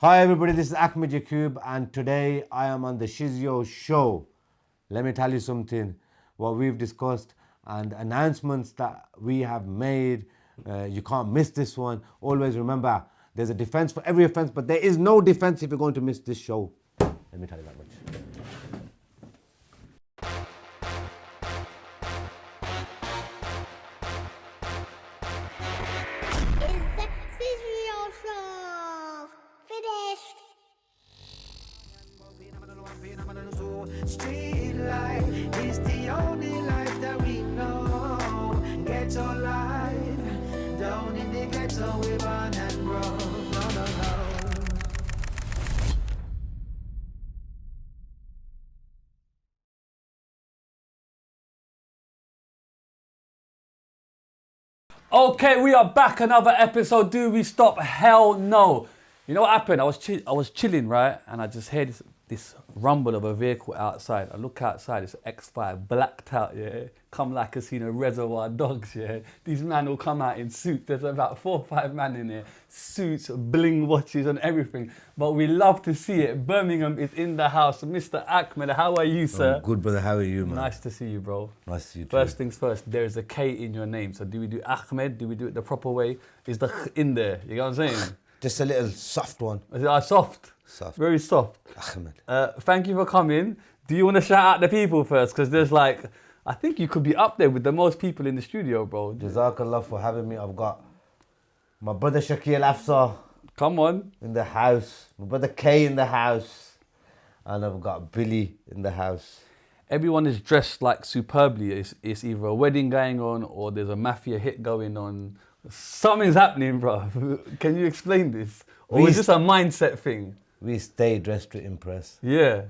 Hi everybody, this is Akhmed Yakoob and today I am on the Shizzio Show. Let me tell you something, what we've discussed and announcements that we have made. You can't miss this one. Always remember, there's a defense for every offense, but there is no defense if you're going to miss this show. Let me tell you that much. Streetlife is the only life that we know. Ghetto life, down in the ghetto we born and grow. No. Okay, we are back. Another episode. Do we stop? Hell no. You know what happened? I was chilling, right, and I just heard this rumble of a vehicle outside. I look outside, it's X5, blacked out, yeah. Come like a scene of Reservoir Dogs, yeah. These men will come out in suits. There's about 4 or 5 men in here. Suits, bling watches and everything. But we love to see it. Birmingham is in the house. Mr. Akhmed, how are you, sir? I'm good, brother. How are you, man? Nice to see you, bro. Nice to see you too. First things first, there's a K in your name. So do we do Akhmed? Do we do it the proper way? Is the K in there? You know what I'm saying? Just a little soft one. Is it soft? Soft. Very soft. Ahmed. Thank you for coming. Do you want to shout out the people first? Because there's like, I think you could be up there with the most people in the studio, bro. Jazakallah for having me. I've got my brother Shakil Afsa Come on. in the house, my brother Kay in the house, and I've got Billy in the house. Everyone is dressed like superbly. It's either a wedding going on or there's a mafia hit going on. Something's happening, bro. Can you explain this? Or is this a mindset thing? We stay dressed to impress. Yeah.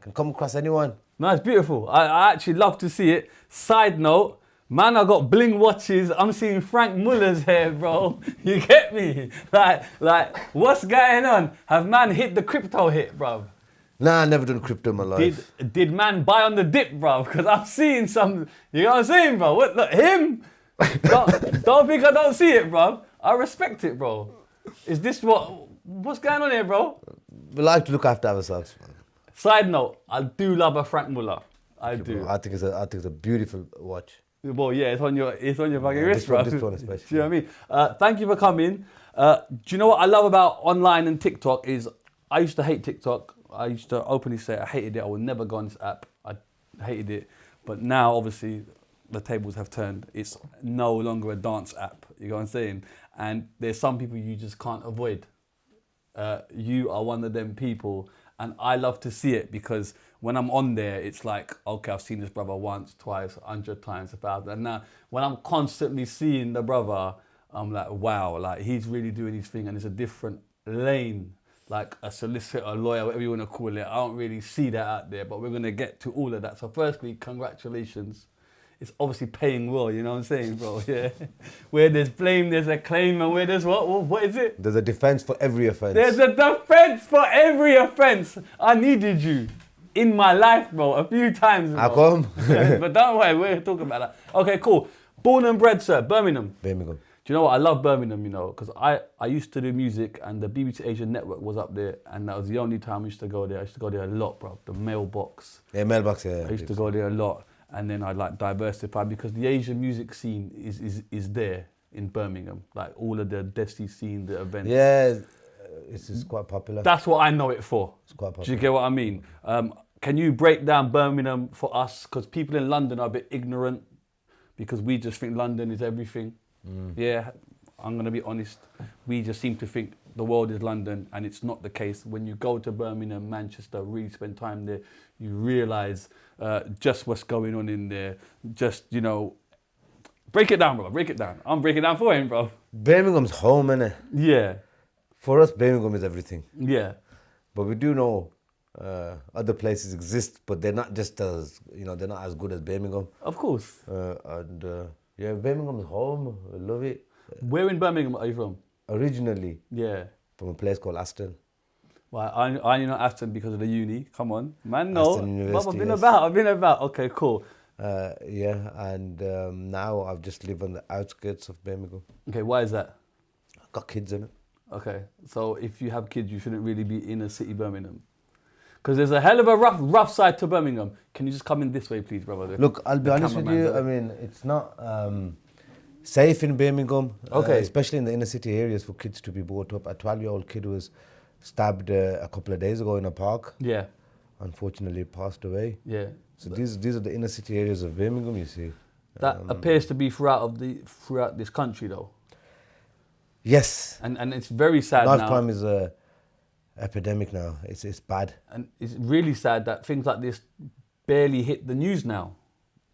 Can come across anyone. No, it's beautiful. I actually love to see it. Side note, man, I got bling watches. I'm seeing Frank Muller's hair, bro. You get me? Like, what's going on? Have man hit the crypto hit, bro? Nah, I never done crypto in my life. Did man buy on the dip, bro? Because I'm seeing some, you know what I'm saying, bro? What, look, him? don't think I don't see it, bro. I respect it, bro. Is this what's going on here, bro? We like to look after ourselves, man. Side note, I do love a Frank Muller. I do. Bro, I think it's a beautiful watch. Well, yeah, it's on your fucking wrist, bro. This one especially. Do you know what I mean? Thank you for coming. Do you know what I love about online and TikTok is I used to hate TikTok. I used to openly say I hated it. I would never go on this app. I hated it. But now, obviously, the tables have turned. It's no longer a dance app. You know what I'm saying? And there's some people you just can't avoid. You are one of them people. And I love to see it because when I'm on there, it's like, okay, I've seen this brother once, twice, 100 times, 1,000. And now when I'm constantly seeing the brother, I'm like, wow, like he's really doing his thing and it's a different lane, like a solicitor, a lawyer, whatever you want to call it. I don't really see that out there, but we're going to get to all of that. So firstly, congratulations. It's obviously paying well, you know what I'm saying, bro? Yeah. Where there's blame, there's a claim, and where there's what is it? There's a defense for every offense. There's a defense for every offense. I needed you in my life, bro, a few times, bro. How come? But don't worry, we're talking about that. Okay, cool. Born and bred, sir, Birmingham. Birmingham. Do you know what? I love Birmingham, you know, because I used to do music and the BBC Asian Network was up there and that was the only time I used to go there. I used to go there a lot, bro. The mailbox. Yeah, mailbox, yeah. I used to go there a lot. And then I'd like diversify because the Asian music scene is there in Birmingham. Like all of the Desi scene, the events. Yeah, it's quite popular. That's what I know it for. It's quite popular. Do you get what I mean? Can you break down Birmingham for us? Because people in London are a bit ignorant because we just think London is everything. Yeah, I'm going to be honest. We just seem to think the world is London and it's not the case. When you go to Birmingham, Manchester, really spend time there, you realise just what's going on in there. Just, you know, break it down, bro. Break it down. I'm breaking it down for him, bro. Birmingham's home, innit? Yeah. For us, Birmingham is everything. Yeah. But we do know other places exist, but they're not just as, you know, they're not as good as Birmingham. Of course. Yeah, Birmingham's home. I love it. Where in Birmingham are you from? Originally, Yeah. from a place called Aston. Well, I only know Aston because of the uni. Come on, man. No, Aston University, I've been yes. about. I've been about. Okay, cool. Yeah, and now I've just live on the outskirts of Birmingham. Okay, why is that? I've got kids in it. Okay, so if you have kids, you shouldn't really be in a city, Birmingham. Because there's a hell of a rough side to Birmingham. Can you just come in this way, please, brother? Look, I'll be honest with you. I mean, it's not safe in Birmingham, especially in the inner city areas for kids to be brought up. A 12-year-old kid was stabbed a couple of days ago in a park. Yeah. Unfortunately, passed away. Yeah. So these are the inner city areas of Birmingham, you see. That appears to be throughout this country, though. Yes. And it's very sad Knife now. crime is a epidemic now. It's bad. And it's really sad that things like this barely hit the news now.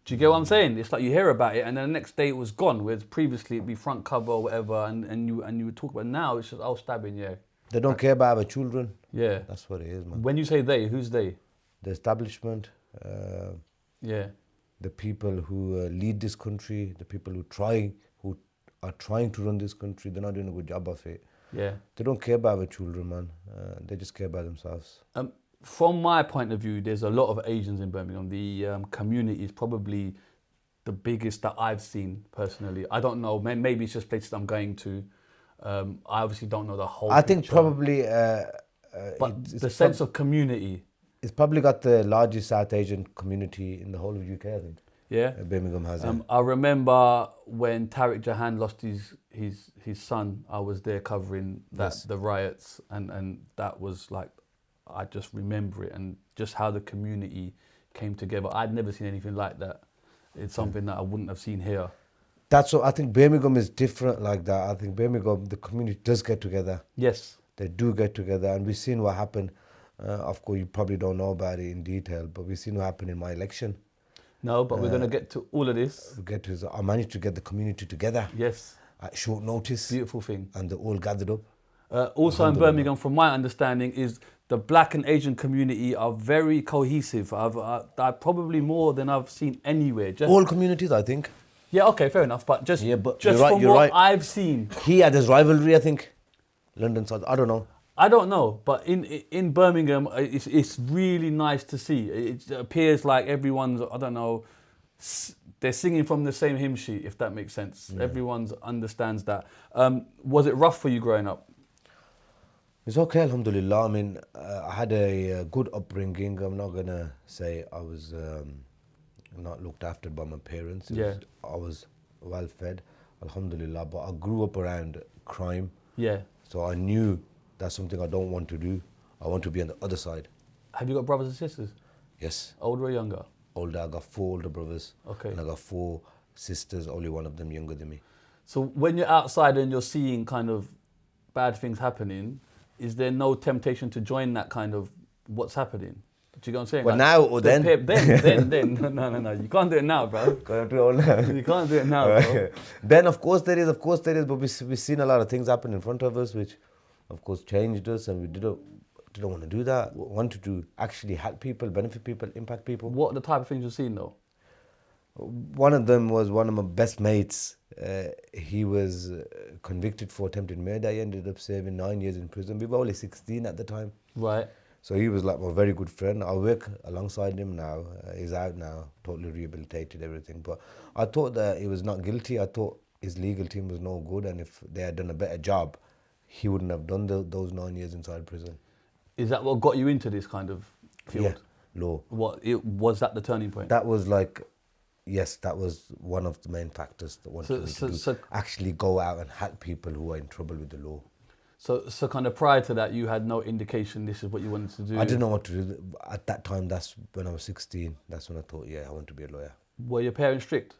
Do you get what I'm saying? It's like you hear about it and then the next day it was gone, whereas previously it'd be front cover or whatever and you would talk about it. Now it's just, stabbing, yeah. They don't care about our children. Yeah. That's what it is, man. When you say they, who's they? The establishment, yeah. the people who lead this country, the people who are trying to run this country, they're not doing a good job of it. Yeah. They don't care about our children, man. They just care about themselves. From my point of view, there's a lot of Asians in Birmingham. The community is probably the biggest that I've seen personally. I don't know, maybe it's just places I'm going to. I obviously don't know the whole I think picture. probably... but the sense of community. It's probably got the largest South Asian community in the whole of UK, I think. Yeah. Birmingham has it. I remember when Tariq Jahan lost his son, I was there covering the riots and that was like, I just remember it and just how the community came together. I'd never seen anything like that. It's something that I wouldn't have seen here. That's what I think Birmingham is different like that. I think Birmingham, the community does get together. Yes. They do get together and we've seen what happened. Of course, you probably don't know about it in detail, but we've seen what happened in my election. No, but we're going to get to all of this. I managed to get the community together. Yes. At short notice. Beautiful thing. And they all gathered up. Also in Birmingham, from my understanding, is the Black and Asian community are very cohesive. I probably more than I've seen anywhere. All communities, I think. Yeah, okay, fair enough. But just from what I've seen. Here, there's rivalry, I think. London, South, I don't know. I don't know, but in Birmingham, it's really nice to see. It appears like everyone's, I don't know, they're singing from the same hymn sheet, if that makes sense. Yeah. Everyone understands that. Was it rough for you growing up? It's okay, alhamdulillah. I mean, I had a good upbringing. I'm not going to say I was not looked after by my parents. I was well fed, alhamdulillah, but I grew up around crime. Yeah. So I knew that's something I don't want to do. I want to be on the other side. Have you got brothers and sisters? Yes. Older or younger? Older. I got 4 older brothers. Okay. And I got 4 sisters, only one of them younger than me. So when you're outside and you're seeing kind of bad things happening, is there no temptation to join that kind of what's happening? Do you get what I'm saying? Well, like, now or then? Then. No. You can't do it now, bro. Can't do it now. You can't do it now, bro. Then, of course there is. But we've seen a lot of things happen in front of us, which, of course, changed us, and we didn't want to do that. We wanted to actually help people, benefit people, impact people. What are the type of things you've seen, though? One of them was one of my best mates. He was convicted for attempted murder. He ended up serving 9 years in prison. We were only 16 at the time. Right. So he was like my very good friend. I work alongside him now. He's out now, totally rehabilitated, everything. But I thought that he was not guilty. I thought his legal team was no good, and if they had done a better job, he wouldn't have done those 9 years inside prison. Is that what got you into this kind of field? Yeah, law. Was that the turning point? That was like, yes, that was one of the main factors that wanted me to actually go out and help people who are in trouble with the law. So kind of prior to that, you had no indication this is what you wanted to do? I didn't know what to do. At that time, that's when I was 16. That's when I thought, I want to be a lawyer. Were your parents strict?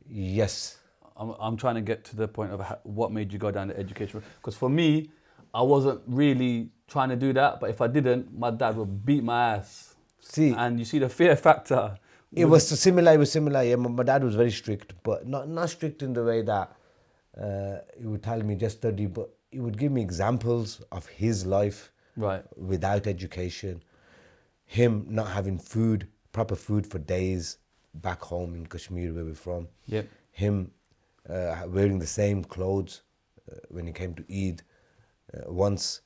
Yes. I'm trying to get to the point of what made you go down the education. Because for me, I wasn't really trying to do that. But if I didn't, my dad would beat my ass. See. And you see the fear factor. It was similar. Yeah, my dad was very strict, but not strict in the way that he would tell me just study, but he would give me examples of his life without education. Him not having food, proper food for days back home in Kashmir, where we're from. Yep. Him wearing the same clothes when he came to Eid once.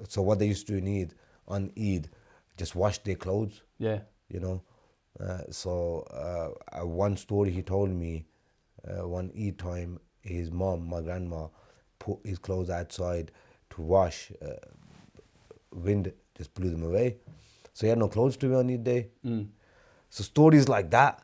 So what they used to do in Eid, on Eid, just wash their clothes. Yeah. You know. One story he told me, one Eid time, his mom, my grandma, put his clothes outside to wash. Wind just blew them away. So he had no clothes to wear on his day. So stories like that.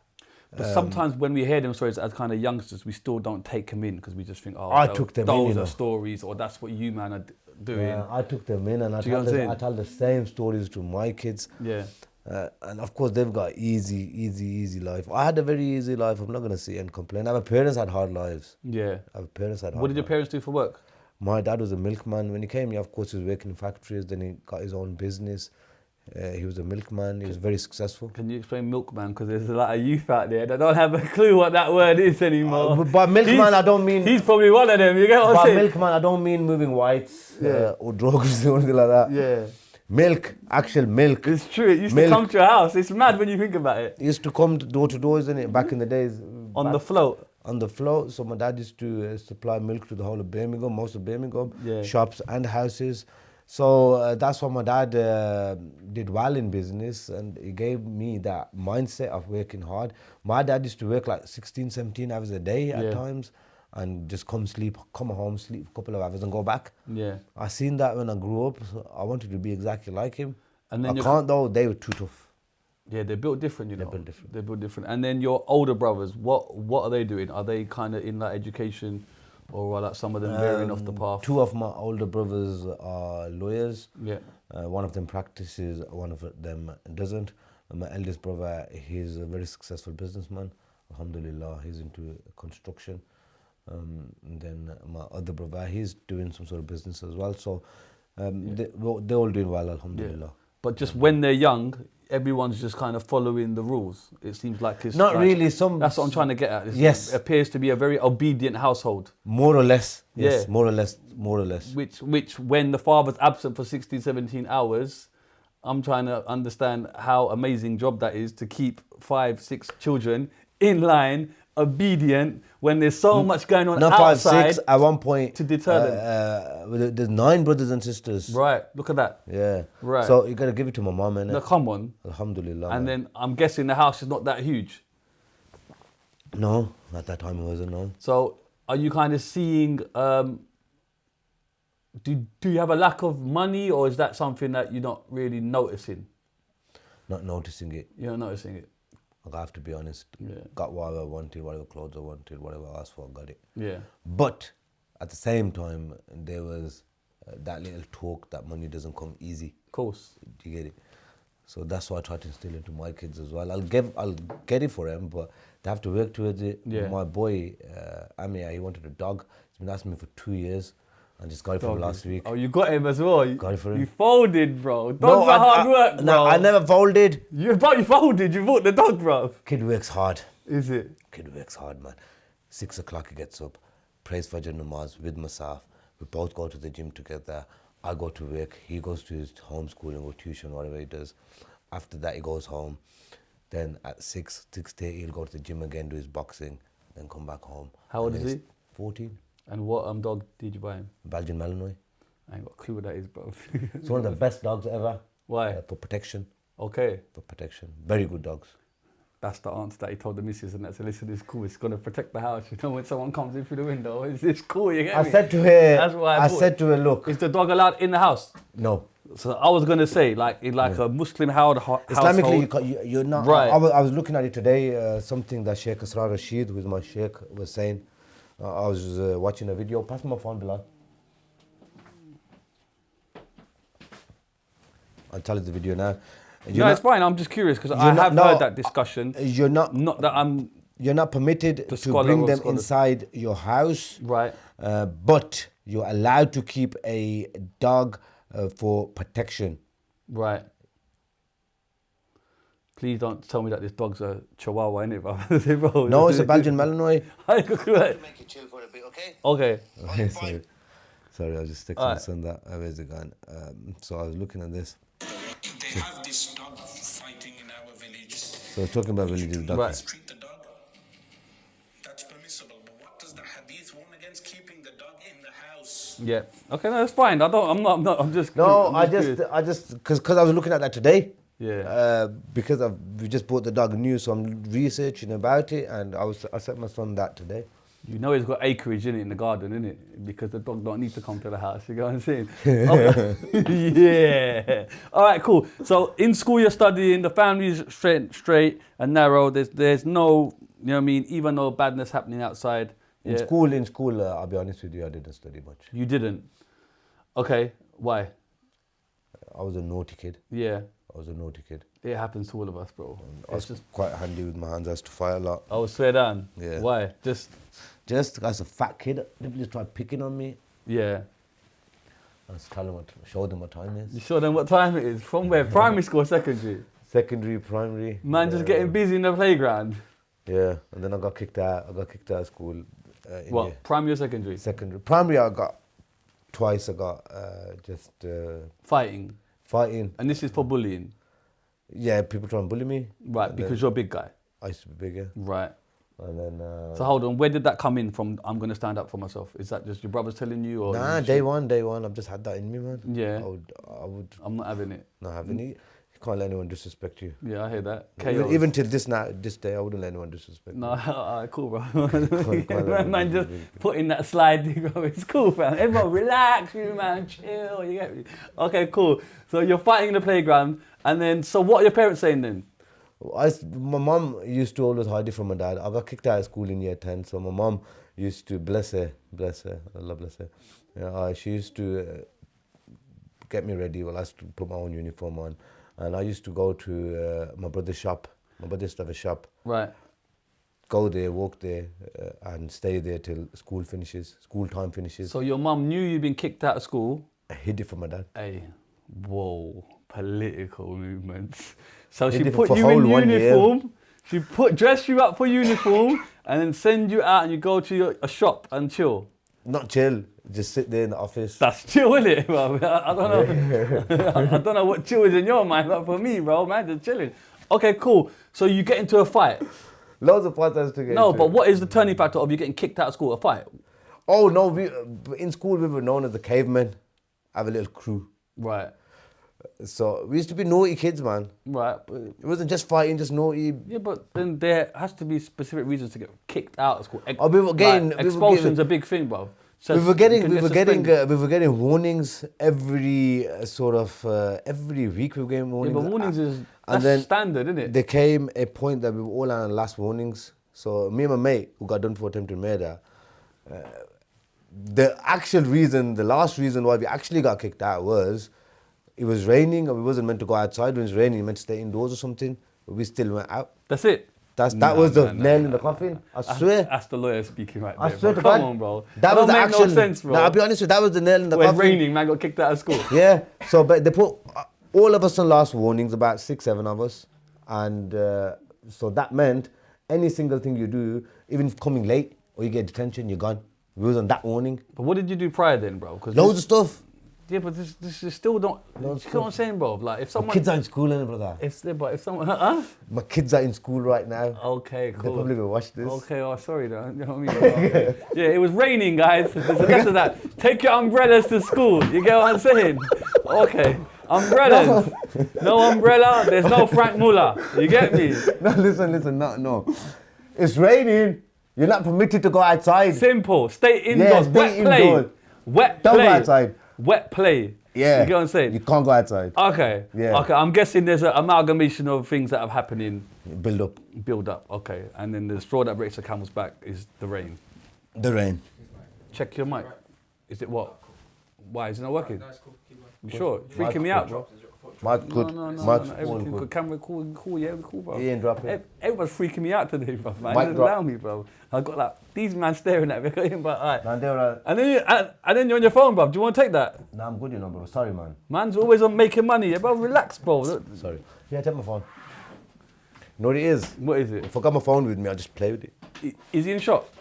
But sometimes when we hear them stories as kind of youngsters, we still don't take them in because we just think, oh, I took them in, those you are know. stories, or that's what you man are doing. Yeah, I took them in, and I Do you know what I'm saying? tell the same stories to my kids. Yeah. And of course, they've got easy life. I had a very easy life. I'm not going to sit and complain. Our parents had hard lives. Yeah. Our parents had hard What did your lives. parents do for work? My dad was a milkman. When he came here, of course, he was working in factories. Then he got his own business. He was a milkman. He was very successful. Can you explain milkman? Because there's a lot of youth out there that don't have a clue what that word is anymore. By milkman, I don't mean... He's probably one of them, you get what I'm By saying? milkman, I don't mean moving whites or drugs or anything like that. Yeah. Milk, actual milk. It's true, it used Milk. to come to your house. It's mad when you think about it. It used to come door to door, isn't it? Back in the days. On the float. On the float. So my dad used to supply milk to the whole of Birmingham, most of Birmingham, Yeah. shops and houses. So that's why my dad did well in business, and he gave me that mindset of working hard. My dad used to work like 16, 17 hours a day at times, and just come home, sleep a couple of hours and go back. Yeah. I seen that when I grew up. So I wanted to be exactly like him. And then I can't though, they were too tough. Yeah, they're built different, you know. They're built different. They're built different. And then your older brothers, what are they doing? Are they kind of in like education, or are like some of them veering off the path? Two of my older brothers are lawyers. Yeah. One of them practices, one of them doesn't. And my eldest brother, he's a very successful businessman. Alhamdulillah, he's into construction. And then my other brother, he's doing some sort of business as well. So they're all doing well, alhamdulillah. Yeah. But just when they're young, everyone's just kind of following the rules. It seems like it's Not like, really. That's what I'm trying to get at. Yes. It appears to be a very obedient household. More or less. Yes, Yeah. more or less. Which when the father's absent for 16, 17 hours, I'm trying to understand how amazing job that is to keep 5, 6 children in line, obedient, when there's so much going on Not outside. 5, 6. At one point, to deter there's 9 brothers and sisters. Right, look at that. Yeah. Right. So you gotta give it to my mom, innit? Now come on. Alhamdulillah. And man. then I'm guessing the house is not that huge. No, at that time it wasn't. No. So are you kind of seeing, do you have a lack of money, or is that something that you're not really noticing? Not noticing it. You're not noticing it? I have to be honest. Yeah. Got whatever I wanted, whatever clothes I wanted, whatever I asked for, I got it. Yeah. But at the same time, there was that little talk that money doesn't come easy. Of course. Do you get it? So that's what I try to instill into my kids as well. I'll get it for them, but they have to work towards it. Yeah. My boy, Amir, he wanted a dog. He's been asking me for 2 years, and just got it from last week. Oh, you got him as well? Got it for him. You folded, bro. Dogs are hard work, bro. No, I never folded. You folded. You bought the dog, bro. Kid works hard. Is it? Kid works hard, man. 6 o'clock he gets up, prays Fajr namaz with myself. We both go to the gym together. I go to work. He goes to his homeschooling or tuition, whatever he does. After that, he goes home. Then at 6:30, he'll go to the gym again, do his boxing, then come back home. How old is he? 14. And what dog did you buy him? Belgian Malinois. I ain't got a clue what that is, bro. It's one of the best dogs ever. Why? For protection. Okay. For protection. Very good dogs. That's the answer that he told the missus, and that said, listen, it's cool, it's going to protect the house. You know, when someone comes in through the window, it's cool, you get me? I said to her, That's why I said to her, look. Is the dog allowed in the house? No. So I was going to say, like in like a Muslim household. Islamically, you're not. Right. I was looking at it today, something that Sheikh Asrar Rashid, who's my sheikh, was saying. I was watching a video. Pass me my phone, Bilal. I'll tell you the video now. No, it's fine. I'm just curious because I have heard that discussion. You're not. Not that I'm. You're not permitted to scholar bring of them scholars. inside your house. Right. But you're allowed to keep a dog for protection. Right. Please don't tell me that this dog's a Chihuahua, innit, bro? No, it's a Belgian Malinois. Make you chill for a bit, okay? Okay. Sorry, I was just texting my son that. Where's it gone? So I was looking at this. They have this dog fighting in our village. So we're talking about villages. Dog. Right. Treat the dog. That's permissible. But what does the hadith warn against keeping the dog in the house? Yeah. Okay, no, that's fine. I'm just. No, curious. I just, because I was looking at that today. Yeah. Because we just bought the dog new, so I'm researching about it, and I sent my son that today. You know he's got acreage in it in the garden, innit? Because the dog don't need to come to the house. You know what I'm saying? Okay. Yeah. All right, cool. So in school you're studying. The family's straight and narrow. There's no, you know what I mean? Even no badness happening outside. In school, I'll be honest with you, I didn't study much. You didn't. Okay. Why? I was a naughty kid. Yeah. I was a naughty kid. It happens to all of us, bro. I was just quite handy with my hands. I used to fight a lot. I was swear down. Yeah. Why? Just as a fat kid, they just tried picking on me. yeah. I just showed them what time You is. show them what time it is. From where? Primary school or secondary? Secondary, primary. Man, just getting busy in the playground. Yeah, and then I got kicked out. I got kicked out of school. What? Primary or secondary? Secondary. Primary, I got twice. I got just Fighting. fighting. And this is for bullying. Yeah, people try and bully me. Right, And because then you're a big guy. I used to be bigger. Right. And then... So hold on, where did that come in from? I'm going to stand up for myself. Is that just your brothers telling you? Or Nah, day one. I've just had that in me, man. Yeah. I would I'm not having it. not have any. You can't let anyone disrespect you. Yeah, I hear that. Even till this day, I wouldn't let anyone disrespect No, me. alright, cool, bro. let Man, me just be- putting that slide, bro. It's cool, fam. Everyone, relax, you man, chill. You get me? Okay, cool. So you're fighting in the playground, and then, so what are your parents saying then? My mum used to always hide it from my dad. I got kicked out of school in year 10, so my mum used to, bless her, Allah bless her. Yeah, she used to get me ready. Well, I used to put my own uniform on. And I used to go to my brother's shop. My brother used to have a shop. Right. Go there, walk there, and stay there till school time finishes. So your mum knew you'd been kicked out of school. I hid it from my dad. Hey, whoa, political movements. So she Hid it put for you whole in 1 year. uniform. She dress you up for uniform, and then send you out and you go to a shop and chill. Not chill, just sit there in the office. That's chill, isn't it, bro? I don't know. I don't know what chill is in your mind, but for me, bro, man, just chilling. Okay, cool. So you get into a fight. Loads of fights I used to get No, into. but what is the turning factor of you getting kicked out of school? A fight? Oh, no, in school we were known as the cavemen. I have a little crew. Right. So we used to be naughty kids, man. Right. It wasn't just fighting, just naughty. Yeah, but then there has to be specific reasons to get kicked out of school. Oh, we were getting- like, we were expulsion's getting- a big thing, bro. So We were you getting can get suspended. warnings every every week. We were getting Yeah, warnings. but warnings is And that's then standard, isn't it? there came a point that we were all on last warnings. So me and my mate, who got done for attempted murder, the last reason why we actually got kicked out was it was raining and we wasn't meant to go outside. When it was raining, we meant to stay indoors or something. But we still went out. That's it. That was the nail in the coffin. I swear. That's the lawyer speaking right I there. swear Bro. to Come God. on, bro. That was the don't action. make no sense, bro. Nah, I'll be honest with you, that was the nail in the When coffin. raining, man got kicked out of school. Yeah. So, but they put all of us on last warnings, about 6-7 of us, and so that meant any single thing you do, even coming late or you get detention, you're gone. We was on that warning. But what did you do prior then, bro? Cause Loads of stuff. Yeah, but this is still don't. You know what I'm saying, bro? Like if My someone, kids are in school, innit, brother. if someone, huh? My kids are in school right now. Okay, They cool. probably will watch this. Okay, oh sorry, though. You know what I mean? Yeah, it was raining, guys. There's a lesson that. Take your umbrellas to school. You get what I'm saying? Okay, umbrellas. No umbrella. There's no Frank Muller. You get me? No, listen, no. It's raining. You're not permitted to go outside. Simple. Stay indoors. stay Wet play. indoors. Wet Don't play. go outside. Wet play. Yeah. You get what I'm saying? You can't go outside. Okay. Yeah. Okay. I'm guessing there's an amalgamation of things that have happened Build up. build up. Okay. And then the straw that breaks the camel's back is the rain. The rain. Check your mic. Is it what? Why is it not working? No, it's cool. Keep going. You sure? Freaking me out, bro. Mike's good. No. Mike's all Everything good. good. Camera cool. Yeah, we cool, bro. He ain't dropping. Everyone's freaking me out today, bro. Man, Mic just drop. allow me, bro. I got like these man staring at me. But alright. Man, they're right. And then you're on your phone, bro. Do you want to take that? Nah, I'm good, you know, bro. Sorry, man. Man's always on making money. Yeah, bro. Relax, bro. Look, Sorry. Yeah, take my phone. You know what it is? what is it? If I got my phone with me, I'll just play with it. Is he in shop?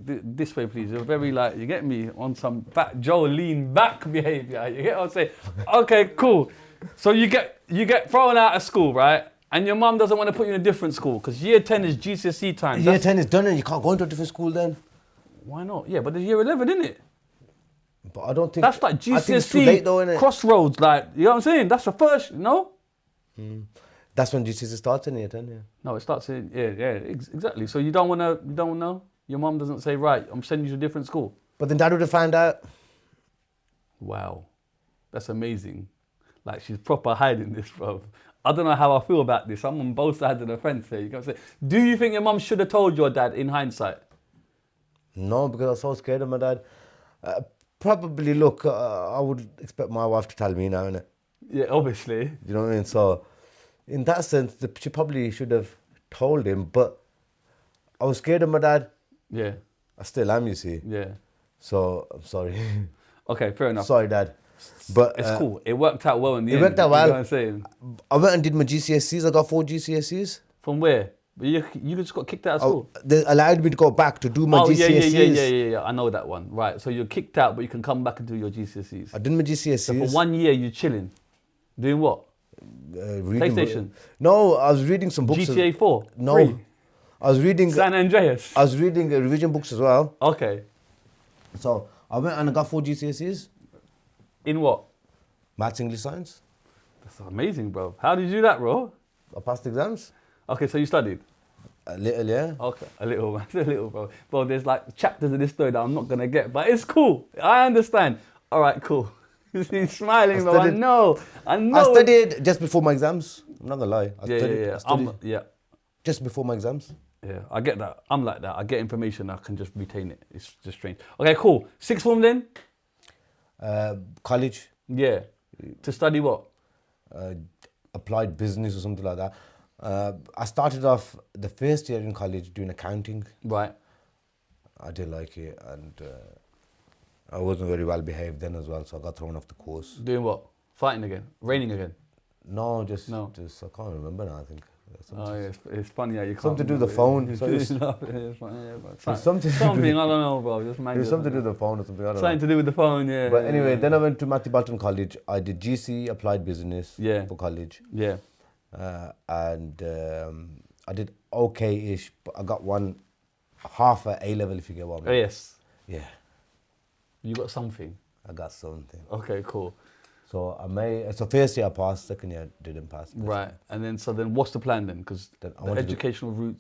This way, please. You're very like, you get me, on some fat Joe lean back behavior. You get what I'm saying? Okay, cool. So you get thrown out of school, right? And your mum doesn't want to put you in a different school because year 10 is GCSE time. Year 10 is done and you can't go into a different school then. Why not? Yeah, but there's year 11, isn't it? But I don't think... That's like I think it's too GCSE late though, innit? crossroads, like, you know what I'm saying? That's the first, no? That's when GCSE starts in year 10, yeah. No, it starts in, yeah, exactly. So you don't know? Your mum doesn't say, right, I'm sending you to a different school. But then Dad would have found out. Wow, that's amazing. Like, she's proper hiding this, bro. I don't know how I feel about this. I'm on both sides of the fence here. You can say, do you think your mum should have told your dad in hindsight? No, because I was so scared of my dad. Probably, look, I would expect my wife to tell me now, innit? Yeah, obviously. You know what I mean? So, in that sense, she probably should have told him, but I was scared of my dad. Yeah. I still am, you see. Yeah. So, I'm sorry. Okay, fair enough. Sorry, Dad. But It's cool. It worked out well in the end. it worked out You well. know what I'm saying? I went and did my GCSEs. I got 4 GCSEs. From where? But you just got kicked out of school. They allowed me to go back to do my GCSEs. Yeah. I know that one. Right. So you're kicked out, but you can come back and do your GCSEs. I did my GCSEs. So for 1 year, you're chilling. Doing what? Reading PlayStation? No, I was reading some books. GTA 4? No. Free? I was reading. San Andreas? I was reading revision books as well. Okay. So I went and I got 4 GCSEs. In what? Maths, English, Science. That's amazing, bro. How did you do that, bro? I passed the exams. Okay, so you studied? A little, yeah. Okay, a little, man. A little, bro. Bro, there's like chapters of this story that I'm not going to get, but it's cool. I understand. All right, cool. He's smiling, bro. I know. I studied just before my exams. I'm not going to lie. I studied Yeah. just before my exams. Yeah, I get that. I'm like that. I get information, I can just retain it. It's just strange. Okay, cool. Sixth form then? College. Yeah. To study what? Applied business or something like that. I started off the first year in college doing accounting. Right. I didn't like it, and I wasn't very well behaved then as well, so I got thrown off the course. Doing what? Fighting again? Raining again? No, I can't remember now, I think. Oh, yeah, it's funny how you can't. Something to do with the phone. So it's something, I don't know, bro. Just There's something to do with the phone or something, I don't Something know. to do with the phone, yeah. But anyway, then I went to Matthew Bolton College. I did GC, Applied Business for college. Yeah. And I did okay-ish, but I got half a A-level, if you get what I mean. Oh, yes. Yeah. You got something? I got something. Okay, cool. So first year I passed, second year I didn't pass. Right, and then what's the plan then? Because the wanted to educational route,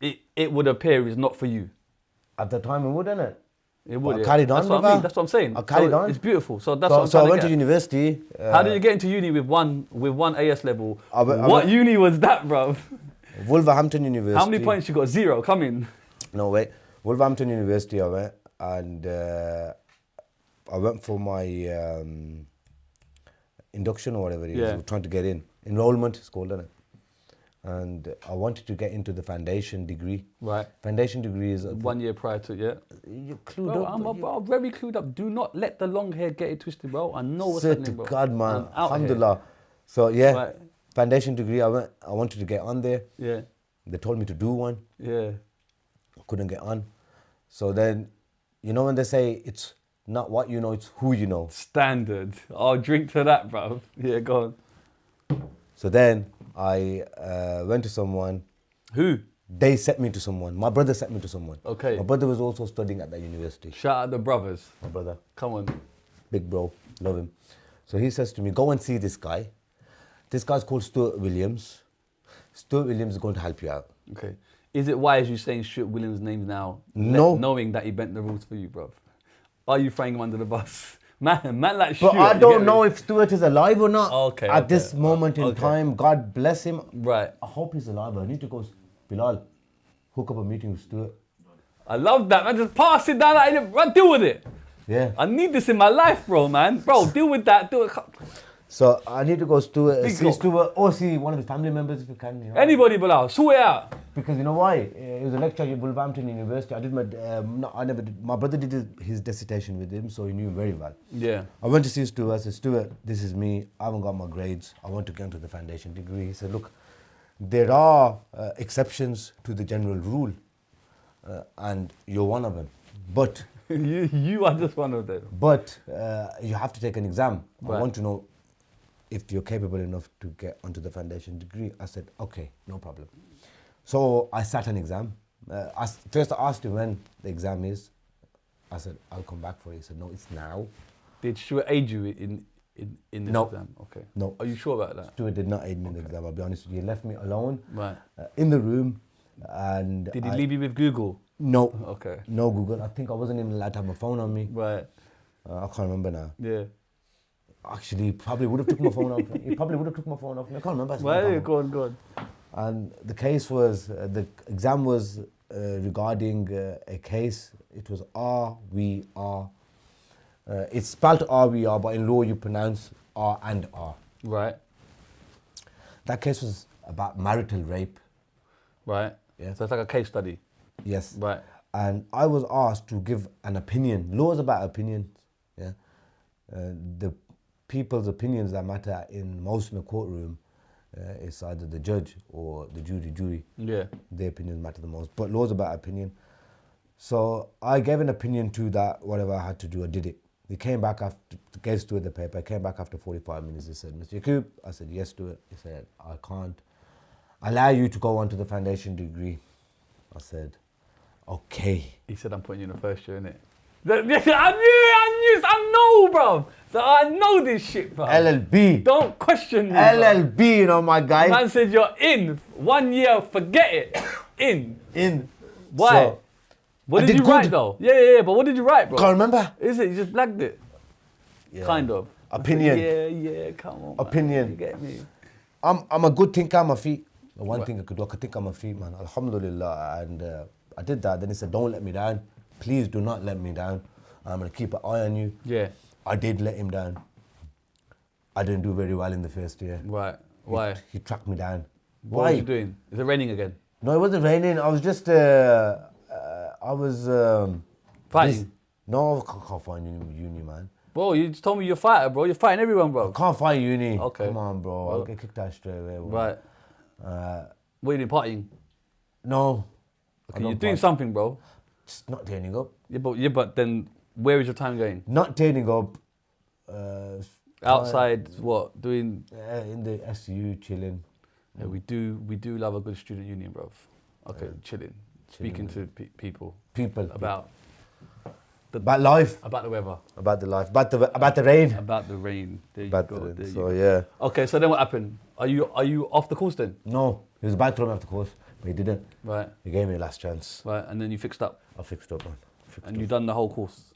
it would appear is not for you. At the time it would, innit? It would. I carried on. That's what I'm saying. I carried on. It's beautiful. So that's what I'm So I trying went to to university. How did you get into uni with one AS level? I What uni was that, bro? Wolverhampton University. How many points you got? 0. Come in. No, wait. Wolverhampton University I went, and I went for my induction or whatever it is. I was trying to get in. Enrollment, it's called, isn't it? And I wanted to get into the foundation degree. Right. Foundation degree is 1 year prior to, yeah. You're clued Bro, up. I'm very clued up. Do not let the long hair get it twisted, bro. I know what's happening, bro. God, man. I'm out Alhamdulillah. here. So, yeah. Right. Foundation degree, I wanted to get on there. Yeah. They told me to do one. Yeah. I couldn't get on. So then, you know when they say it's not what you know, it's who you know. Standard. I'll drink to that, bro. Yeah, go on. So then I went to someone. Who? They sent me to someone. My brother sent me to someone. Okay. My brother was also studying at that university. Shout out the brothers. My brother. Come on. Big bro. Love him. So he says to me, go and see this guy. This guy's called Stuart Williams. Stuart Williams is going to help you out. Okay. Is it wise you saying Stuart Williams' name now? No. Knowing that he bent the rules for you, bro? Are you throwing him under the bus? Man like But Stuart. I don't know if Stuart is alive or not. Okay. At this moment in time, God bless him. Right. I hope he's alive. I need to go, Bilal, hook up a meeting with Stuart. I love that, man. Just pass it down. Run, deal with it. Yeah. I need this in my life, bro, man. Bro, deal with that. Do it. So I need to go Stuart, see go. Stuart, or see one of his family members if you can. You know? Anybody, Bilal, sort it out. Because you know why? He was a lecturer at Wolverhampton University. I did my brother did his dissertation with him, so he knew him very well. Yeah. I went to see Stuart. I said, Stuart, this is me. I haven't got my grades. I want to get into the foundation degree. He said, look, there are exceptions to the general rule, and you're one of them. But you are just one of them. But you have to take an exam. Right. I want to know if you're capable enough to get onto the foundation degree. I said, okay, no problem. So I sat an exam. First I asked him when the exam is. I said, I'll come back for it. He said, no, it's now. Did Stuart aid you in this No. exam? Okay. No. Are you sure about that? Stuart did not aid me in the exam, I'll be honest with you. He left me alone Right. in the room. And Did he leave you with Google? No. Okay. No Google. I think I wasn't even allowed to have my phone on me. Right. I can't remember now. Yeah. Actually, probably would have took my phone off. He probably would have took my phone off me. I can't remember. Right. Go on. And the case was, the exam was regarding a case. It was RWR. It's spelled RWR, but in law you pronounce R and R. Right. That case was about marital rape. Right. Yeah. So it's like a case study. Yes. Right. And I was asked to give an opinion. Law is about opinions. Yeah. The people's opinions that matter in most in the courtroom is either the judge or the jury. Yeah. Their opinions matter the most. But law's about opinion. So I gave an opinion to that. Whatever I had to do, I did it. He came back after, gave Stuart the paper. I came back after 45 minutes. He said, Mr. Yakoob, I said, yes, Stuart. He said, I can't allow you to go on to the foundation degree. I said, okay. He said, I'm putting you in the first year, innit? I know, bro. So I know this shit, bro. LLB. Don't question me. LLB, you know, my guy. Man said you're in 1 year, forget it. In. Why? So, what I did did you good. write though? Yeah, but what did you write, bro? Can't remember. Is it? You just blagged it? Yeah. Kind of. Opinion. Yeah, come on. Opinion. Man. You get me? I'm a good thinker on my feet. The one thing I could do, I could think on my feet, man. Alhamdulillah. And I did that. Then he said, don't let me down. Please do not let me down. I'm going to keep an eye on you. Yeah. I did let him down. I didn't do very well in the first year. Right. Why? He tracked me down. What Why? were you doing? Is it raining again? No, it wasn't raining. I was just, I was... Fighting? No, I can't find uni, man. Bro, you just told me you're a fighter, bro. You're fighting everyone, bro. I can't find uni. Okay. Come on, bro. Well, I'll get kicked out straight away. Bro. Right. What are you doing, partying? No. Okay, you're doing something, bro. Just not turning up. Yeah, but then where is your time going? Not turning up. Outside, what? Doing... In the SU, chilling. Yeah, we do love a good student union, bro. Okay, chilling. Speaking to people. About life. About the weather. About the life. About the rain. About the rain. There you About go. the rain. There you So go. yeah. Okay, so then what happened? Are you off the course then? No, he was about to throw me off the course, but he didn't. Right. He gave me a last chance. Right, and then you fixed up. I fixed up, man. And you done the whole course.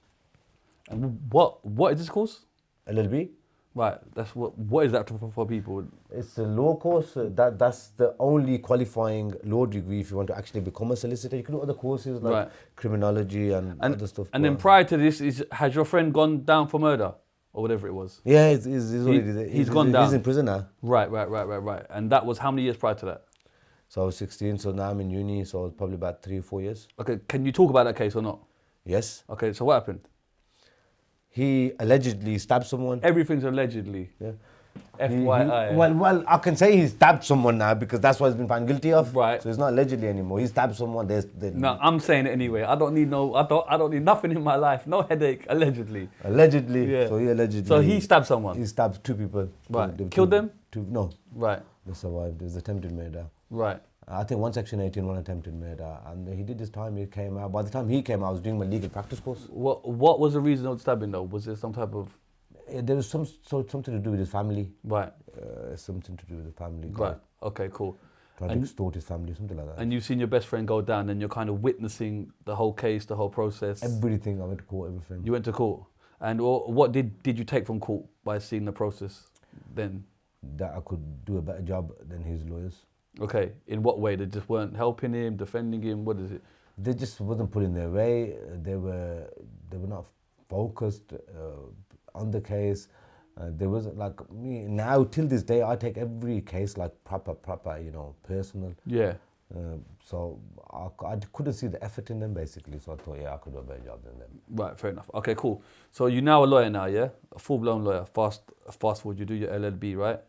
And what is this course? LLB. Right. That's what is that for people? It's a law course. That's the only qualifying law degree if you want to actually become a solicitor. You can do other courses like criminology and other stuff. And then prior to this, has your friend gone down for murder or whatever it was? Yeah, he's already he's gone down. He's in prison now. Right. And that was how many years prior to that? So I was 16, so now I'm in uni, so it's probably about 3 or 4 years. Okay, can you talk about that case or not? Yes. Okay, so what happened? He allegedly stabbed someone. Everything's allegedly. Yeah. FYI. Well, I can say he stabbed someone now because that's what he's been found guilty of. Right. So it's not allegedly anymore. He stabbed someone. No, I'm saying it anyway. I don't need nothing in my life. No headache. Allegedly. Allegedly. Yeah. So he allegedly. So he stabbed someone. He stabbed 2 people. Right. Killed them? No. Right. They survived. It was attempted murder. Right. I think 1 Section 18, 1 attempted murder, and he did his time. He came out. By the time he came out, I was doing my legal practice course. What was the reason of the stabbing though? Was there some type of? There was something to do with his family. Right. Something to do with the family. Right. Okay. Cool. Trying to extort his family, something like that. And you've seen your best friend go down, and you're kind of witnessing the whole case, the whole process. Everything. I went to court. Everything. You went to court, and what did you take from court by seeing the process? Then. That I could do a better job than his lawyers. Okay, in what way? They just weren't helping him, defending him. What is it? They just wasn't pulling their way. They were not focused on the case. There wasn't like me now till this day. I take every case like proper, personal. Yeah. So I couldn't see the effort in them basically. So I thought, I could do a better job than them. Right, fair enough. Okay, cool. So you're now a lawyer now, yeah? A full-blown lawyer. Fast forward, you do your LLB, right?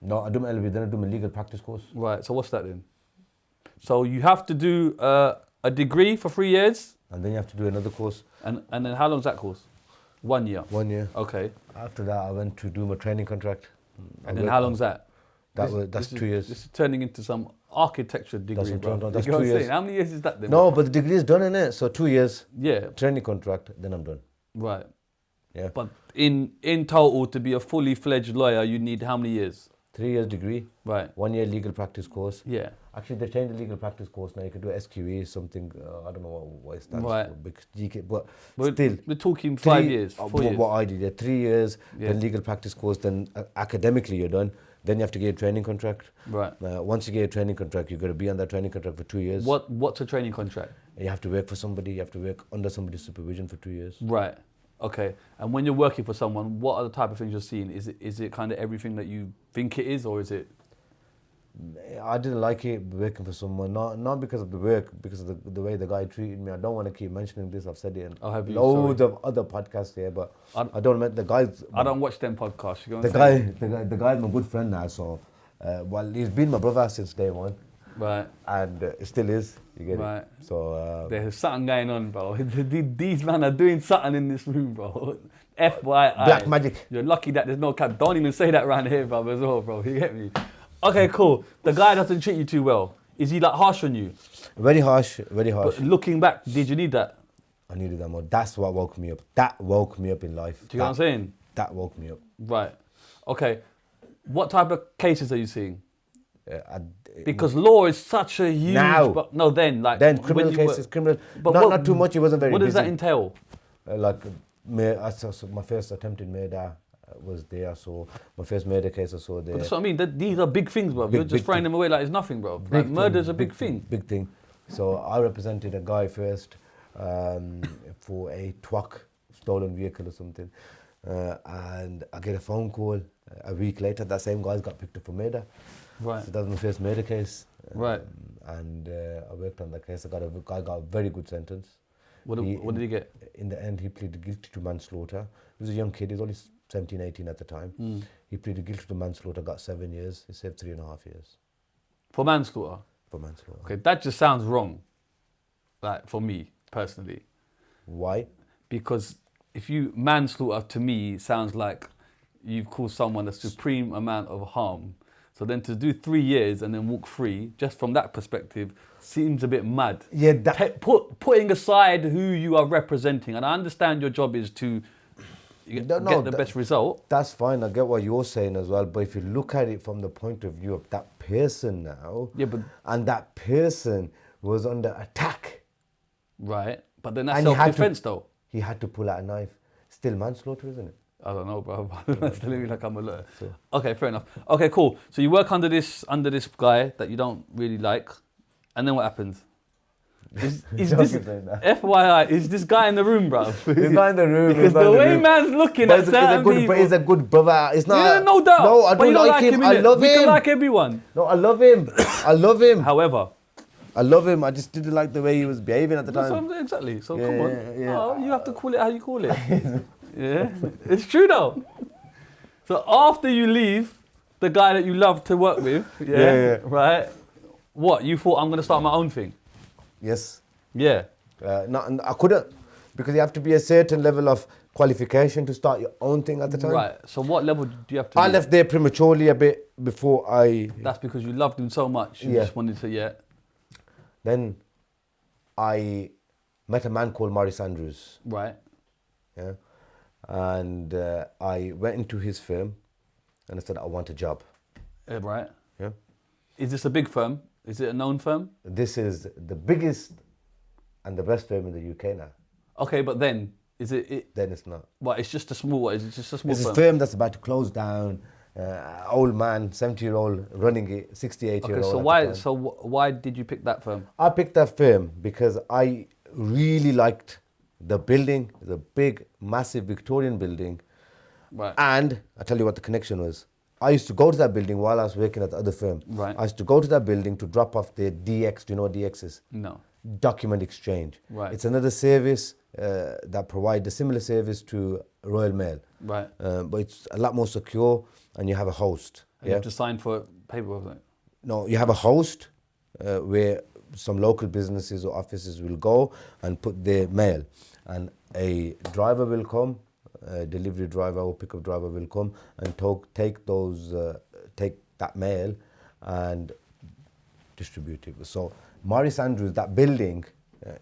No, I do my LLB, then I do my legal practice course. Right, so what's that then? So you have to do a degree for 3 years? And then you have to do another course. And then how long's that course? 1 year? 1 year. Okay. After that, I went to do my training contract. And then how long's that? That's 2 years. This is turning into some architecture degree, bro. That's You know 2 what I'm years. saying? How many years is that then? No, but the degree is done, innit? So 2 years. Yeah. Training contract, then I'm done. Right. Yeah. But in total, to be a fully fledged lawyer, you need how many years? 3 years degree. Right. 1 year legal practice course. Yeah. Actually, they changed the legal practice course now. You can do SQE, something, I don't know what it stands Right. for, because GK, but We're, still. we're talking 5 years, 4 what, years. what I did, yeah, 3 years, Yeah. then legal practice course, then academically you're done. Then you have to get a training contract. Right. Once you get a training contract, you've got to be on that training contract for 2 years. What's a training contract? You have to work for somebody, you have to work under somebody's supervision for 2 years. Right. Okay. And when you're working for someone, what are the type of things you're seeing? Is it kind of everything that you think it is, or is it? I didn't like it working for someone, not because of the work, because of the way the guy treated me. I don't want to keep mentioning this. I've said it in Oh, have you? loads of other podcasts here, but I don't mean the guys. I don't watch them podcasts. You know The what I'm guy, saying? the guy's my good friend now. So, well, he's been my brother since day one, Right. and it still is. You get Right. it. So There's something going on, bro. These men are doing something in this room, bro. FYI. black magic. You're lucky that there's no cap. Don't even say that around here, bro, as well, bro. You get me? Okay, cool. The guy doesn't treat you too well. Is he like harsh on you? Very harsh, very harsh. But looking back, did you need that? I needed that more. That's what woke me up. That woke me up in life. Do you know what I'm saying? That woke me up. Right. Okay. What type of cases are you seeing? Because Because law is such a huge. Now. No, then like. then when criminal you were- cases, criminal. But Not too much. It wasn't very. What does that busy. entail? So my first attempted murder was there. So my first murder case I saw there. But that's what I mean. These are big things, bro. Big- You're just big throwing thing. them away like it's nothing, bro. Like Big murder's a thing, big thing. Big thing. So I represented a guy first for a twuck, stolen vehicle or something. And I get a phone call a week later. That same guy's got picked up for murder. Right. So that was my first murder case. Right. And I worked on that case. I got a very good sentence. What did he get? In the end, he pleaded guilty to manslaughter. He was a young kid. He was only 17, 18 at the time. He pleaded guilty to manslaughter, got 7 years. He served 3.5 years For manslaughter. for manslaughter. Okay, that just sounds wrong. Like for me personally, Why? because if you manslaughter to me sounds like you've caused someone a supreme amount of harm. So then to do 3 years and then walk free, just from that perspective, seems a bit mad. Yeah, that, Putting aside who you are representing, and I understand your job is to get the best result. that's fine. I get what you're saying as well. But if you look at it from the point of view of that person now, Yeah, but and that person was under attack, right, but then that's And he had to- self-defense though. he had to pull out a knife. Still manslaughter, isn't it? I don't know, bro. That's telling me like I'm a lawyer. Okay, fair enough. Okay, cool. So you work under this guy that you don't really like, and then what happens? Is this Joking like that. FYI? Is this guy in the room, bro? He's not in the room. Because the way man's looking But at certain people. he's a good brother. It's not. Yeah, no doubt. No, I But you don't don't like him. I innit? love We him. can like everyone. No, I love him. I love him. However, I love him. I just didn't like the way he was behaving at the that's what time. I'm- exactly. So Yeah, come on. yeah. Oh, you have to call it how you call it. Yeah, it's true though. So after you leave the guy that you love to work with, Yeah. right? What you thought I'm gonna start my own thing? Yes. Yeah. I couldn't, because you have to be a certain level of qualification to start your own thing at the time. Right. So what level do you have to? I be? left there prematurely a bit before I. That's because you loved him so much. You Yeah. just wanted to. Yeah. Then I met a man called Maurice Andrews. Right. Yeah. And I went into his firm and I said, I want a job. Right. Yeah. Is this a big firm? Is it a known firm? This is the biggest and the best firm in the UK now. Okay, but then is it? Then it's not. Well, it's just a small. Is it just a small It's a firm? firm that's about to close down. Old man, 70-year-old running it, 68-year-old. Okay, so why did you pick that firm? I picked that firm because I really liked the building. It's a big, massive Victorian building. Right. And I tell you what the connection was. I used to go to that building while I was working at the other firm. Right. I used to go to that building to drop off their DX. Do you know what DX is? No. Document exchange. Right. It's another service that provides a similar service to Royal Mail. Right. But it's a lot more secure and you have a host. And you have to sign for paperwork. Right? No, you have a host where some local businesses or offices will go and put their mail, and a driver will come, a delivery driver or pickup driver will come and take that mail and distribute it. So Maurice Andrews, that building,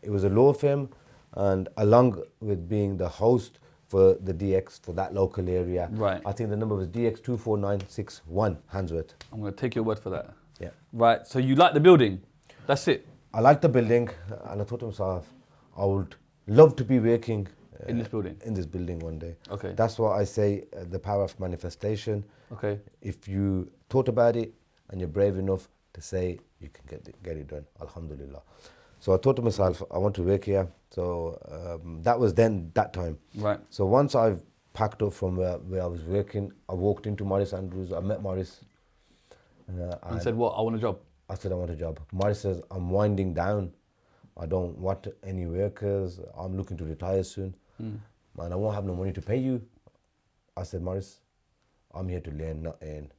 it was a law firm, and along with being the host for the DX for that local area. Right. I think the number was DX24961, Handsworth. I'm going to take your word for that. Yeah. Right. So you like the building? That's it. I liked the building, and I thought to myself, I would love to be working In this building? In this building one day. Okay. That's why I say the power of manifestation. Okay. If you thought about it and you're brave enough to say, you can get it done. Alhamdulillah. So I thought to myself, I want to work here. So that was then that time. Right. So once I've packed up from where I was working, I walked into Morris Andrews. I met Morris. And said, what? I want a job. I said, I want a job. Morris says, I'm winding down. I don't want any workers. I'm looking to retire soon. Man, I won't have no money to pay you. I said, Morris, I'm here to learn, not earn.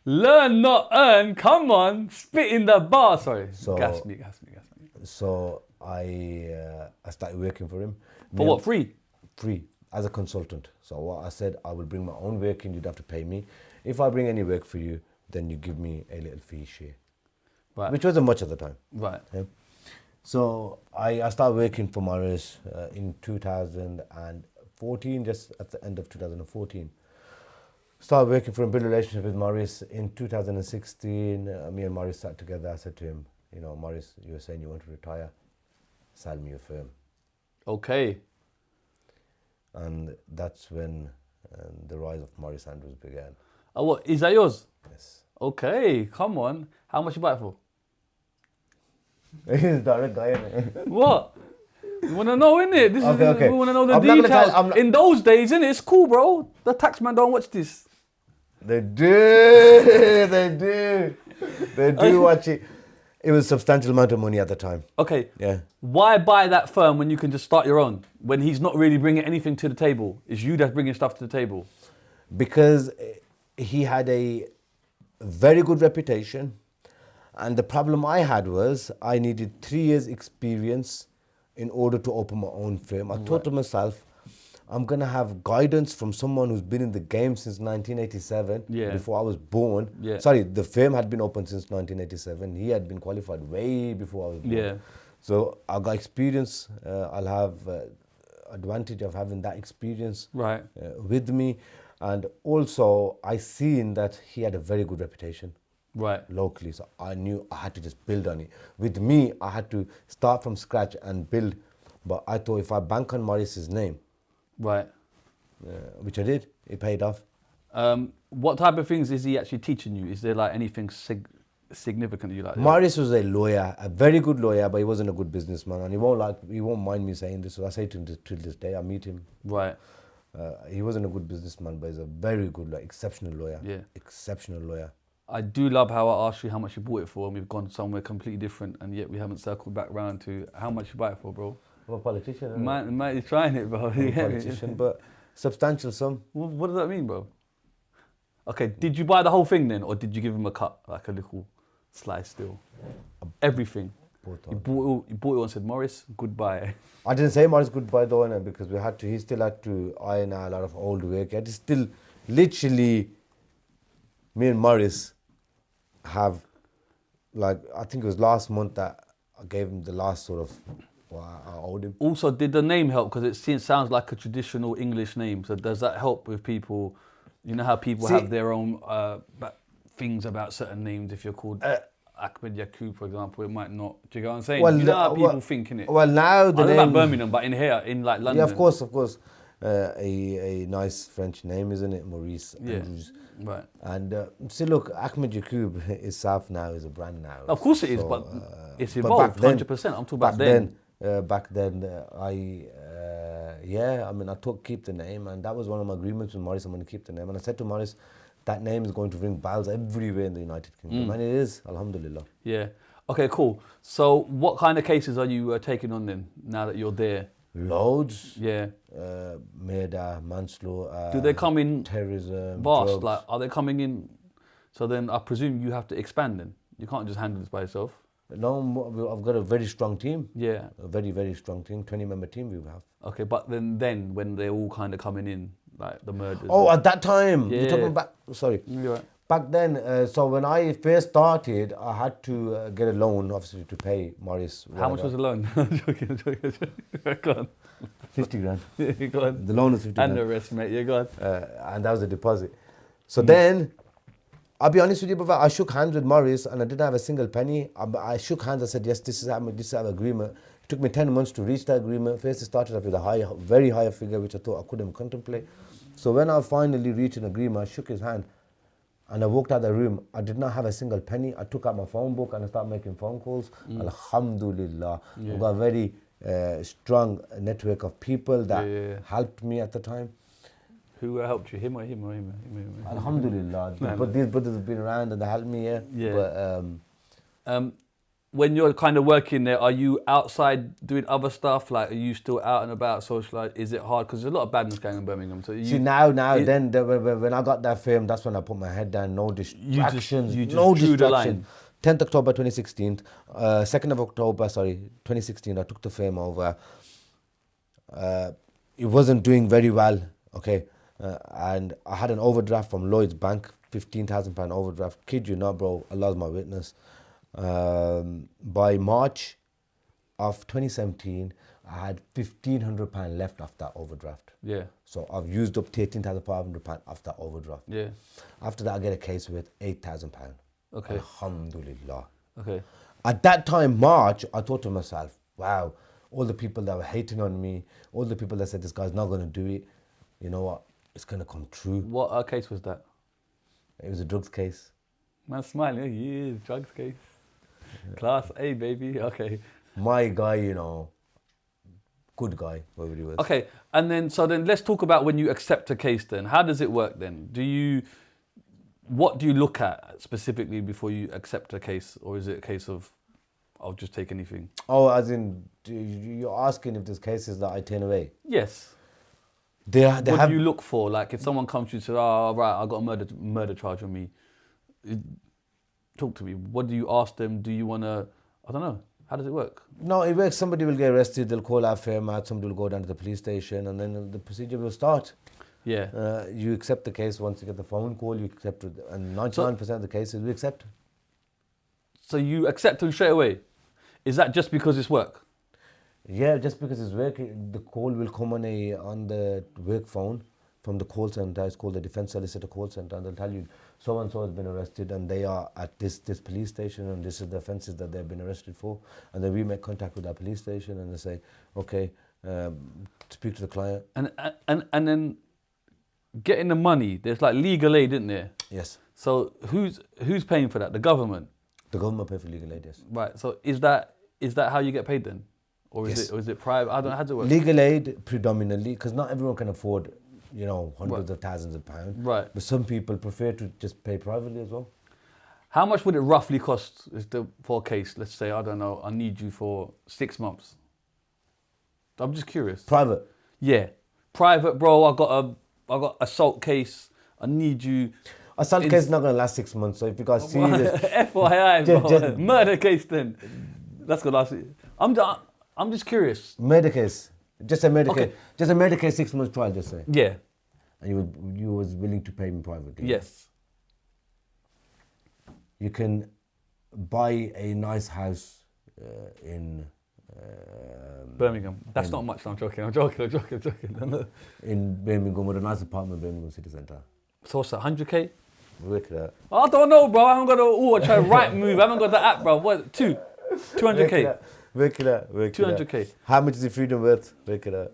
Learn, not earn. Come on. Spit in the bar. Sorry. So- Gas me. So I started working for him. For what? Free? Free, as a consultant. So what I said, I will bring my own work in, you'd have to pay me. If I bring any work for you, then you give me a little fee share. Right. Which wasn't much at the time. Right. Yeah. So I started working for Morris in 2014, just at the end of 2014. Started working for him, build a relationship with Morris. In 2016, me and Morris sat together. I said to him, you know, Morris, you were saying you want to retire. Sell me your firm. Okay. And that's when the rise of Morris Andrews began. Oh, what? Is that yours? Yes. Okay. Come on. How much you buy it for? He's direct guy, innit? What? You want to know, innit? This Okay, is, okay. We want to know the I'm not gonna details. tell- I'm not- In those days, innit? It's cool, bro. The taxman don't watch this. They do. They do watch it. It was a substantial amount of money at the time. Okay. Yeah. Why buy that firm when you can just start your own? When he's not really bringing anything to the table. It's you that's bringing stuff to the table. Because he had a very good reputation. And the problem I had was I needed 3 years experience in order to open my own firm. I thought to myself, I'm going to have guidance from someone who's been in the game since 1987, Yeah. before I was born. Yeah. Sorry, the firm had been open since 1987. He had been qualified way before I was born. Yeah. So I got experience. I'll have advantage of having that experience Right. with me. And also, I seen that he had a very good reputation Right. locally. So I knew I had to just build on it. With me, I had to start from scratch and build. But I thought if I bank on Morris's name, Right. which I did, it paid off. What type of things is he actually teaching you? Is there like anything significant you like? Morris was a lawyer, a very good lawyer, but he wasn't a good businessman. And he won't mind me saying this. So I say to him till this day, I meet him. Right. He wasn't a good businessman, but he's a very good, exceptional lawyer. Yeah. Exceptional lawyer. I do love how I asked you how much you bought it for, and we've gone somewhere completely different, and yet we haven't circled back round to how much you buy it for, bro. I'm a politician. isn't Man, he's trying it, bro. I? I'm a politician, but substantial sum. What does that mean, bro? Okay, did you buy the whole thing then, or did you give him a cut, like a little slice still? Everything. You bought it all and said, Morris, goodbye. I didn't say Morris goodbye though, innit, because he still had to iron out a lot of old work. He had to still, literally, me and Morris have, I think it was last month that I gave him the last sort of, I owed him. Also, did the name help? Because it sounds like a traditional English name. So does that help with people? You know how people have their own things about certain names. If you're called Akhmed Yakoob, for example, it might not. Do you get what I'm saying? Well, you know how people think, innit? Well, now the I don't know name... about Birmingham, but in here, in like London. Yeah, of course. A nice French name, isn't it? Maurice Andrews. Right. And see, look, Akhmed Yakoob is South now, is a brand now. Of course it is, but it's but evolved, back then- 100%. I'm talking about then. Back then, I took keep the name, and that was one of my agreements with Morris. I'm going to keep the name, and I said to Morris, that name is going to ring bells everywhere in the United Kingdom, and it is, alhamdulillah. Yeah. Okay, cool. So what kind of cases are you taking on then, now that you're there? Loads. Yeah. Murder, manslaughter. Do they come in terrorism? vast? Drugs. Like, are they coming in? So then I presume you have to expand then. You can't just handle this by yourself. No, I've got a very strong team. Yeah. A very, very strong team. 20-member team we have. Okay, but then when they're all kind of coming in, like the murders. Oh, at that time. Yeah. You're talking back. Sorry. You're right. Back then, so when I first started, I had to get a loan, obviously, to pay Morris. How much was the loan? I'm joking. Go on. 50 grand. Go on. The loan was 50 And grand. the rest, mate. Yeah, go on. And that was the deposit. So then, I'll be honest with you, brother, I shook hands with Morris and I didn't have a single penny. I shook hands, I said, yes, this is our agreement. It took me 10 months to reach that agreement. First, it started off with a very high figure, which I thought I couldn't contemplate. So when I finally reached an agreement, I shook his hand and I walked out of the room. I did not have a single penny. I took out my phone book and I started making phone calls. Alhamdulillah. Yeah. I've got a very strong network of people that helped me at the time. Who helped you? Him or him? Alhamdulillah. But these brothers have been around and they helped me, Yeah. But, When you're kind of working there, are you outside doing other stuff? Like, are you still out and about, socialise? Is it hard? Because there's a lot of badness going on in Birmingham. So see, when I got that fame, that's when I put my head down. No distractions. You just no drew the distraction. 10th October 2016, 2nd of October, 2016, I took the fame over. It wasn't doing very well, okay? And I had an overdraft from Lloyd's Bank, £15,000 overdraft. Kid you not, bro, Allah's my witness. By March of 2017, I had £1,500 left off that overdraft. Yeah. So I've used up £13,500 off that overdraft. Yeah. After that, I get a case with £8,000. Okay. Alhamdulillah. Okay. At that time, March, I thought to myself, wow, all the people that were hating on me, all the people that said this guy's not going to do it, you know what, it's going to come true. What case was that? It was a drugs case. Man, smiling. Yeah, drugs case. Class A, baby. Okay. My guy, you know, good guy, whoever he was. Okay, and then let's talk about when you accept a case then. How does it work then? What do you look at specifically before you accept a case? Or is it a case of, I'll just take anything? Oh, as in, you're asking if there's cases that I turn away? Yes. What What do you look for? Like if someone comes to you and says, oh, right, I got a murder charge on me. Talk to me. What do you ask them? Do you want to, I don't know. How does it work? No, it works. Somebody will get arrested, they'll call our firm out, somebody will go down to the police station, and then the procedure will start. Yeah. You accept the case once you get the phone call, you accept it, and 99% of the cases we accept. So you accept them straight away? Is that just because it's work? Yeah, just because it's work, the call will come on the work phone from the call center. It's called the Defense Solicitor Call Center, and they'll tell you so and so has been arrested and they are at this police station and this is the offences that they've been arrested for. And then we make contact with that police station and they say, okay, speak to the client. And then getting the money, there's like legal aid, isn't there? Yes. So who's paying for that? The government? The government pay for legal aid, yes. Right. So is that how you get paid then? Or is it private? I don't know how does it work. Legal aid predominantly, because not everyone can afford, you know, hundreds of thousands of pounds. Right. But some people prefer to just pay privately as well. How much would it roughly cost for a case? Let's say, I don't know, I need you for 6 months. I'm just curious. Private. Yeah. Private, bro, I got assault case. I need you. Assault case is not going to last 6 months. So if you guys see this, FYI, bro. Murder case then. That's going to last. I'm just curious. murder case, just a murder Okay. case, just a murder case, 6 months trial, just say. Yeah. And you was willing to pay me privately. Yes. You can buy a nice house in Birmingham. That's not much. I'm joking. in Birmingham, with a nice apartment in Birmingham city centre. So what's that, 100k? Work it out. I don't know, bro. I haven't got I try right move. I haven't got the app, bro. What? 200k. Work it out. 200k. How much is the freedom worth? Work it out.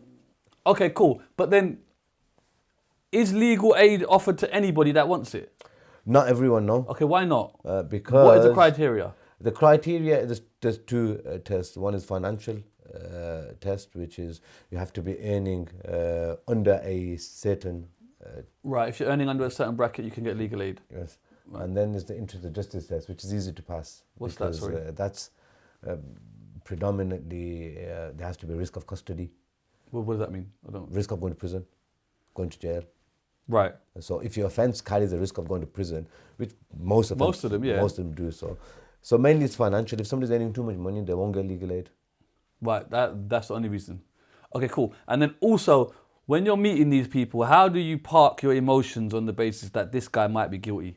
Okay, cool. But then, is legal aid offered to anybody that wants it? Not everyone, no. Okay, why not? Because What is the criteria? The criteria, there's two tests. One is financial test, which is you have to be earning under a certain. Right, if you're earning under a certain bracket, you can get legal aid. Yes. And then there's the interest of justice test, which is easy to pass. What's that, sorry? That's predominantly, there has to be risk of custody, What does that mean? I don't. risk of going to prison, going to jail. Right. So if your offence carries the risk of going to prison, which most of them, yeah. most of them do so. So mainly it's financial. If somebody's earning too much money, they won't get legal aid. Right, that's the only reason. Okay, cool. And then also, when you're meeting these people, how do you park your emotions on the basis that this guy might be guilty?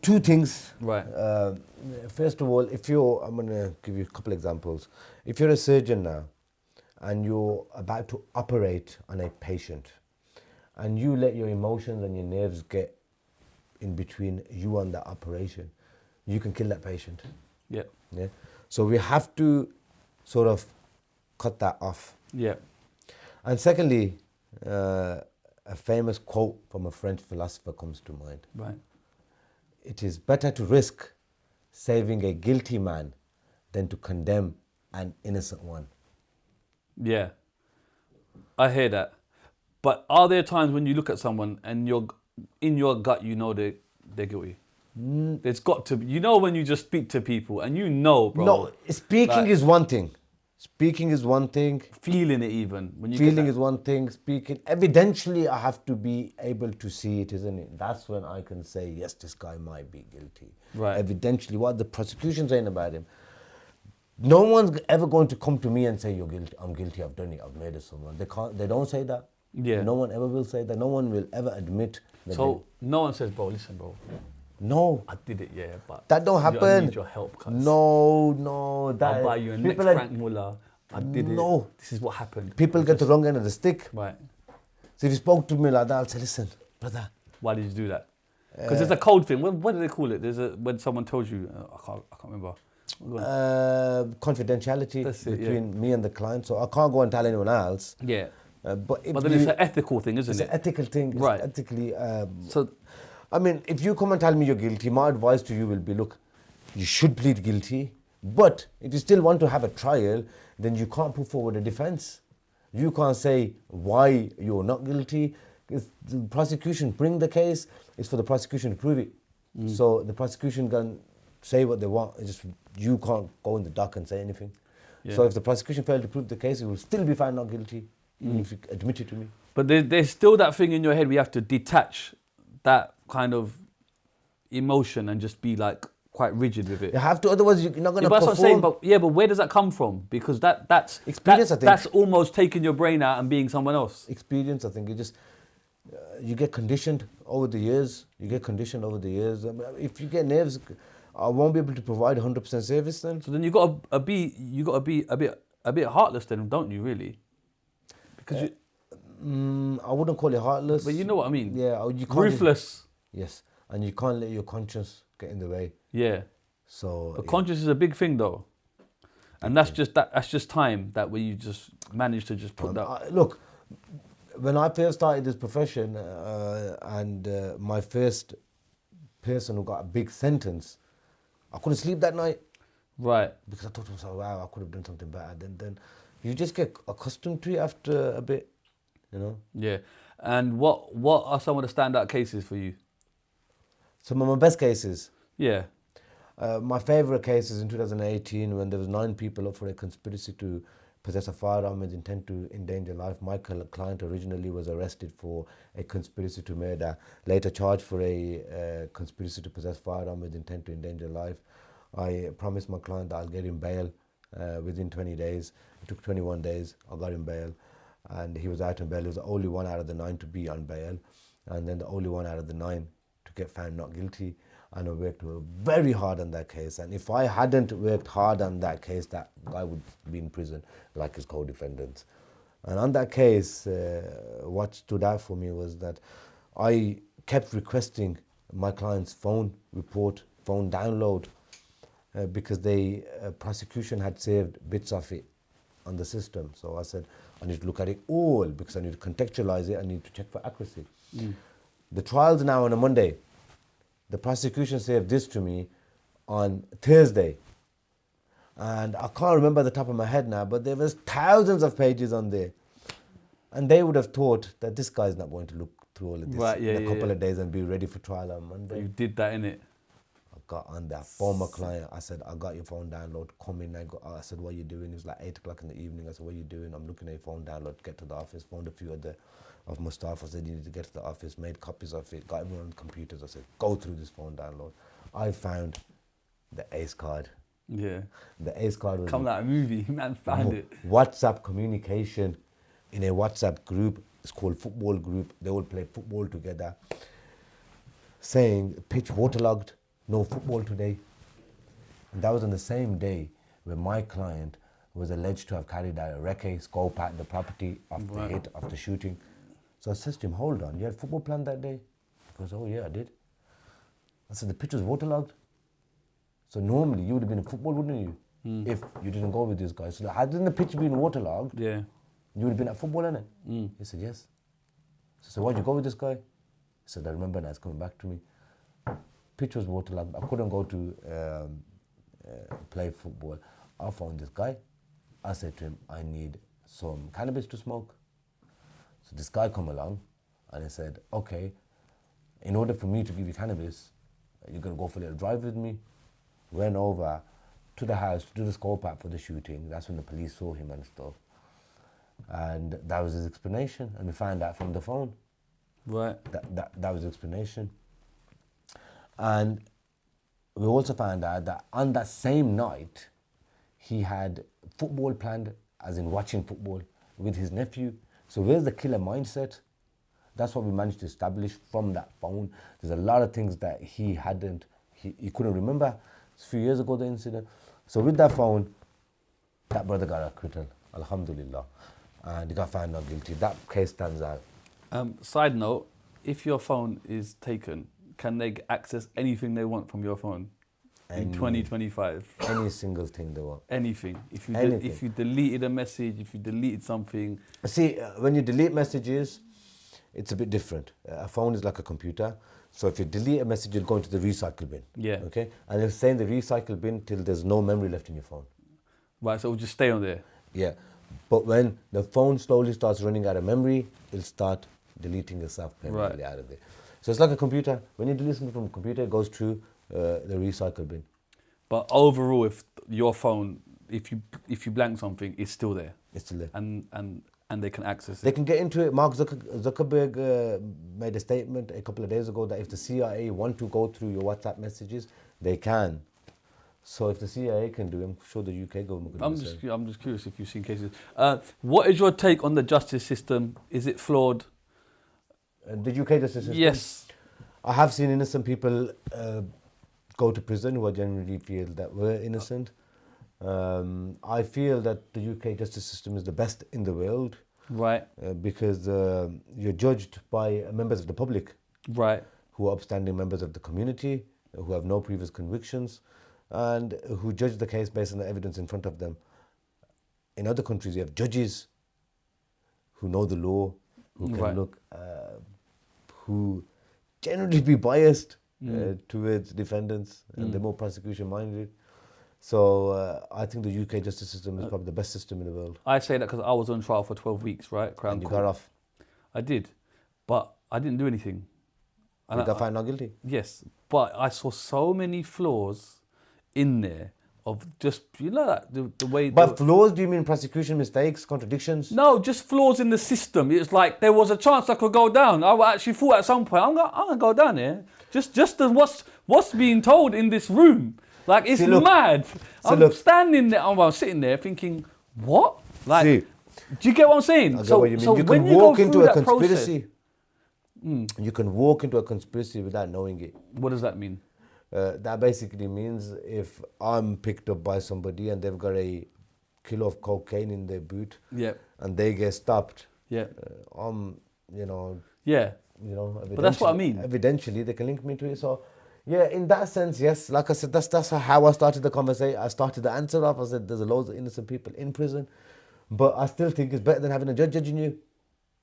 Two things. Right. First of all, I'm going to give you a couple examples. if you're a surgeon now and you're about to operate on a patient and you let your emotions and your nerves get in between you and the operation, you can kill that patient. Yeah. Yeah. So we have to sort of cut that off. Yeah. And secondly, a famous quote from a French philosopher comes to mind. Right. It is better to risk saving a guilty man than to condemn an innocent one. Yeah. I hear that. But are there times when you look at someone and in your gut you know they're guilty? There's got to be. You know when you just speak to people and you know, bro. No, speaking like- is one thing. Speaking is one thing. Feeling it even. When you get Feeling that- is one thing. Speaking, evidentially, I have to be able to see it, isn't it? That's when I can say, yes, this guy might be guilty. Right. Evidentially, what the prosecution saying about him. No one's ever going to come to me and say, you're guilty. I'm guilty. I've done it. I've murdered someone. They can't. They don't say that. Yeah. No one ever will say that. No one will ever admit that. So no one says, bro, listen, bro. No. I did it, yeah, but That don't I happen. need your help, cuz. No. That I'll buy you a next people are- Frank Muller. I did it. No. This is what happened. People get the wrong end of the stick. Right. So if you spoke to me like that, I'll say, listen, brother. Why did you do that? Because there's a code thing. What do they call it? There's when someone tells you, I can't remember. Go on. Confidentiality That's it, between me and the client. So I can't go and tell anyone else. Yeah. But if But then it's an ethical thing, isn't it's it? an ethical thing. It's Right. ethically. So I mean, if you come and tell me you're guilty, my advice to you will be, look, you should plead guilty. But if you still want to have a trial, then you can't put forward a defense. You can't say why you're not guilty. If the prosecution bring the case, it's for the prosecution to prove it. So the prosecution can say what they want. It's just you can't go in the dock and say anything. Yeah. So if the prosecution failed to prove the case, it will still be found not guilty, even if you admit it to me. But there's still that thing in your head where you have to detach that kind of emotion and just be like quite rigid with it. You have to, otherwise you're not going Yeah, to but that's what I'm saying. perform. But where does that come from? Because that's Experience, I think. That's almost taking your brain out and being someone else. Experience, I think. You just you get conditioned over the years. If you get nerves, I won't be able to provide 100% service then. So then you got to be a bit heartless then, don't you? Really? Because I wouldn't call it heartless. but you know what I mean. Yeah, you can't. Ruthless. Yes, and you can't let your conscience get in the way. Yeah. So But yeah. conscience is a big thing though, and that's just time that where you just manage to just put that. Look, when I first started this profession, and my first person who got a big sentence, I couldn't sleep that night Right. because I thought to myself, wow, I could have done something better. Then you just get accustomed to it after a bit, you know. Yeah. And what are some of the standout cases for you? Some of my best cases. Yeah. My favourite case is in 2018 when there was 9 people up for a conspiracy to possess a firearm with intent to endanger life. My client originally was arrested for a conspiracy to murder, later charged for a conspiracy to possess firearm with intent to endanger life. I promised my client that I'll get him bail within 20 days. It took 21 days. I got him bail and he was out on bail. He was the only one out of the 9 to be on bail and then the only one out of the 9 to get found not guilty. And I worked very hard on that case. And if I hadn't worked hard on that case, that guy would be in prison like his co-defendants. And on that case, what stood out for me was that I kept requesting my client's phone report, phone download, because the prosecution had saved bits of it on the system. So I said, I need to look at it all because I need to contextualize it. I need to check for accuracy. The trial's now on a Monday. The prosecution saved this to me on Thursday. And I can't remember the top of my head now, but there was thousands of pages on there. And they would have thought that this guy's not going to look through all of this in a couple of days and be ready for trial on Monday. You did that, innit? I got on that, phoned my client. I said, I got your phone download, come in. I said, what are you doing? It was like 8 o'clock in the evening. I said, what are you doing? I'm looking at your phone download, get to the office, phoned a few of my staff. I said, you need to get to the office, made copies of it, got everyone on the computers. I said, go through this phone download. I found the ACE card. Yeah. The ACE card was Come like a movie, man found it. WhatsApp communication in a WhatsApp group. It's called football group. They all play football together. Saying pitch waterlogged, no football today. And that was on the same day when my client was alleged to have carried out a recce, scope at the property of the hit, of the shooting. So I said to him, hold on, you had football planned that day? He goes, oh yeah, I did. I said, the pitch was waterlogged. So normally you would have been in football, wouldn't you? If you didn't go with this guy. So hadn't the pitch been waterlogged, Yeah. you would have been at football, innit? He said, yes. So why'd you go with this guy? He said, I remember now, it's coming back to me. Pitch was waterlogged. I couldn't go to play football. I found this guy. I said to him, I need some cannabis to smoke. So this guy come along and he said, okay, in order for me to give you cannabis, you're going to go for a little drive with me. Went over to the house to do the scope out for the shooting. That's when the police saw him and stuff. And that was his explanation. And we found out from the phone. Right. That was his explanation. And we also found out that on that same night, he had football planned, as in watching football, with his nephew. So where's the killer mindset? That's what we managed to establish from that phone. There's a lot of things that he couldn't remember. It's a few years ago, the incident. So with that phone, that brother got acquittal, alhamdulillah. And he got found not guilty. That case stands out. Side note, if your phone is taken, can they access anything they want from your phone in 2025? Any single thing they want. Anything. If you Anything. if you deleted a message, if you deleted something. See, when you delete messages, it's a bit different. A phone is like a computer. So if you delete a message, you'll go into the recycle bin. Yeah. Okay? And it'll stay in the recycle bin till there's no memory left in your phone. Right, so it will just stay on there. Yeah. But when the phone slowly starts running out of memory, it'll start deleting itself permanently out of there. So it's like a computer. When you delete something from a computer, it goes through the recycle bin. But overall, if your phone, if you blank something, it's still there. It's still there. And they can access They it. can get into it. Mark Zuckerberg made a statement a couple of days ago that if the CIA want to go through your WhatsApp messages, they can. So if the CIA can do it, I'm sure the UK government can do the same. I'm just curious if you've seen cases. What is your take on the justice system? Is it flawed? The UK justice system? Yes. I have seen innocent people go to prison who I genuinely feel that were innocent. I feel that the UK justice system is the best in the world. Right. Because you're judged by members of the public. Right. Who are upstanding members of the community, who have no previous convictions, and who judge the case based on the evidence in front of them. In other countries, you have judges who know the law, who can look, who generally be biased towards defendants, and they're more prosecution-minded. So I think the UK justice system is probably the best system in the world. I say that because I was on trial for 12 weeks, right? Crown And you Court. got off. I did, but I didn't do anything. You got found not guilty. Yes, but I saw so many flaws in there of just, you know, that the way... But flaws, do you mean prosecution mistakes, contradictions? No, just flaws in the system. It's like there was a chance I could go down. I actually thought at some point, I'm gonna go down here. Just what's being told in this room. Like, it's mad. I'm standing there, I'm sitting there thinking, what? Like, do you get what I'm saying? I get what you mean. So you can walk into a conspiracy. You can walk into a conspiracy without knowing it. What does that mean? That basically means if I'm picked up by somebody and they've got a kilo of cocaine in their boot, and they get stopped, I'm, but that's what I mean. Evidentially, they can link me to it. So, yeah, in that sense, yes. Like I said, that's how I started the conversation. I started the answer off. I said there's loads of innocent people in prison, but I still think it's better than having a judge judging you.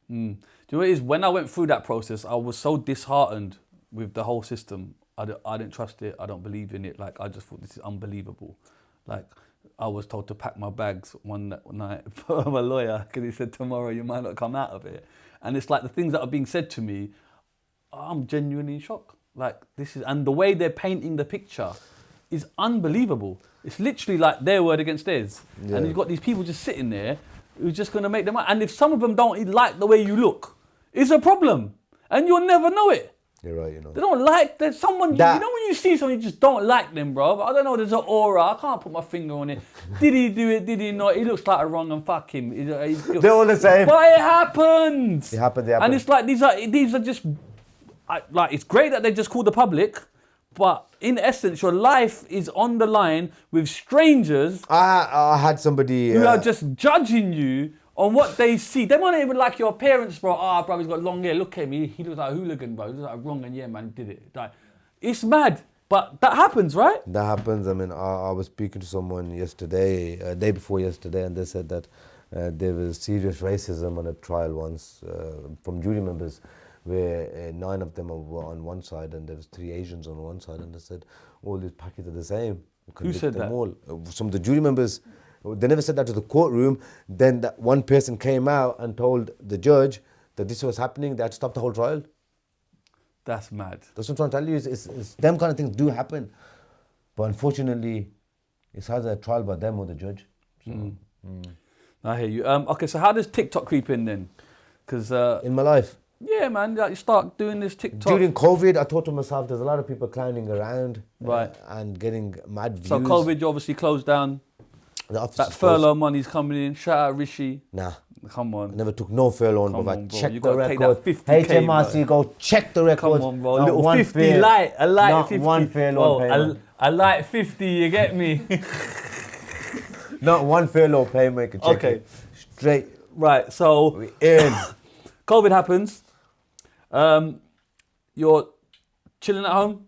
Do you know what it is? When I went through that process, I was so disheartened with the whole system. I didn't trust it. I don't believe in it. Like, I just thought this is unbelievable. Like, I was told to pack my bags one night from a lawyer because he said tomorrow you might not come out of it. And it's like the things that are being said to me, I'm genuinely in shock. Like, this is, and the way they're painting the picture is unbelievable. It's literally like their word against theirs. Yeah. And you've got these people just sitting there who's just going to make them out. And if some of them don't like the way you look, it's a problem. And you'll never know it. You're right, you know. They don't like, there's someone, you know when you see someone, you just don't like them, bro. I don't know, there's an aura, I can't put my finger on it. Did he do it, did he not? He looks like a wrong and fuck him. They're all the same. But it happens. It happened. And it's like, these are just, like, it's great that they just call the public, But in essence, your life is on the line with strangers I had somebody who are just judging you on what they see. They might not even like your parents, bro. Bro, he's got long hair. Look at me. He looks like a hooligan, bro. He looks like wrong, and yeah, man, he did it. Like, it's mad. But that happens, right? That happens. I mean, I was speaking to someone yesterday, day before yesterday, and they said that there was serious racism on a trial once from jury members, where 9 of them were on one side and there was 3 Asians on one side, and they said all these packets are the same. Who said that? All. Some of the jury members. They never said that to the courtroom. Then that one person came out and told the judge that this was happening. They had to stop the whole trial. That's mad. That's what I'm trying to tell you. It's them kind of things do happen, but unfortunately, it's either a trial by them or the judge. So, I hear you. Okay, so how does TikTok creep in then? Because in my life, yeah, man, like you start doing this TikTok. during COVID, I thought to myself, there's a lot of people clowning around, Right. and getting mad views. So COVID, you obviously closed down. The office That is furlough closed. money's coming in. Shout out Rishi. Nah, Come I on. never took no furlough, Come but on, bro. check You the gotta take record. that 50K, HMRC, go check the records. Come on, bro. Not Little one 50 fail- light. A light not 50. one furlough payment. I like 50, you get me? Not one furlough payment. Can check Okay. it. Straight. Right, so We in. COVID happens. You're chilling at home.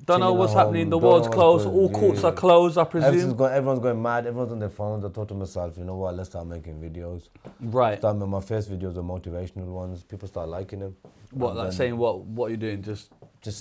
Don't know Chilling what's at happening. home, The don't know world's what's closed. going- All courts yeah. are closed, I presume. Everyone's going mad. Everyone's on their phones. I thought to myself, you know what? Let's start making videos. Right. My first videos are motivational ones. People start liking them. What, And like then saying what are you doing? Just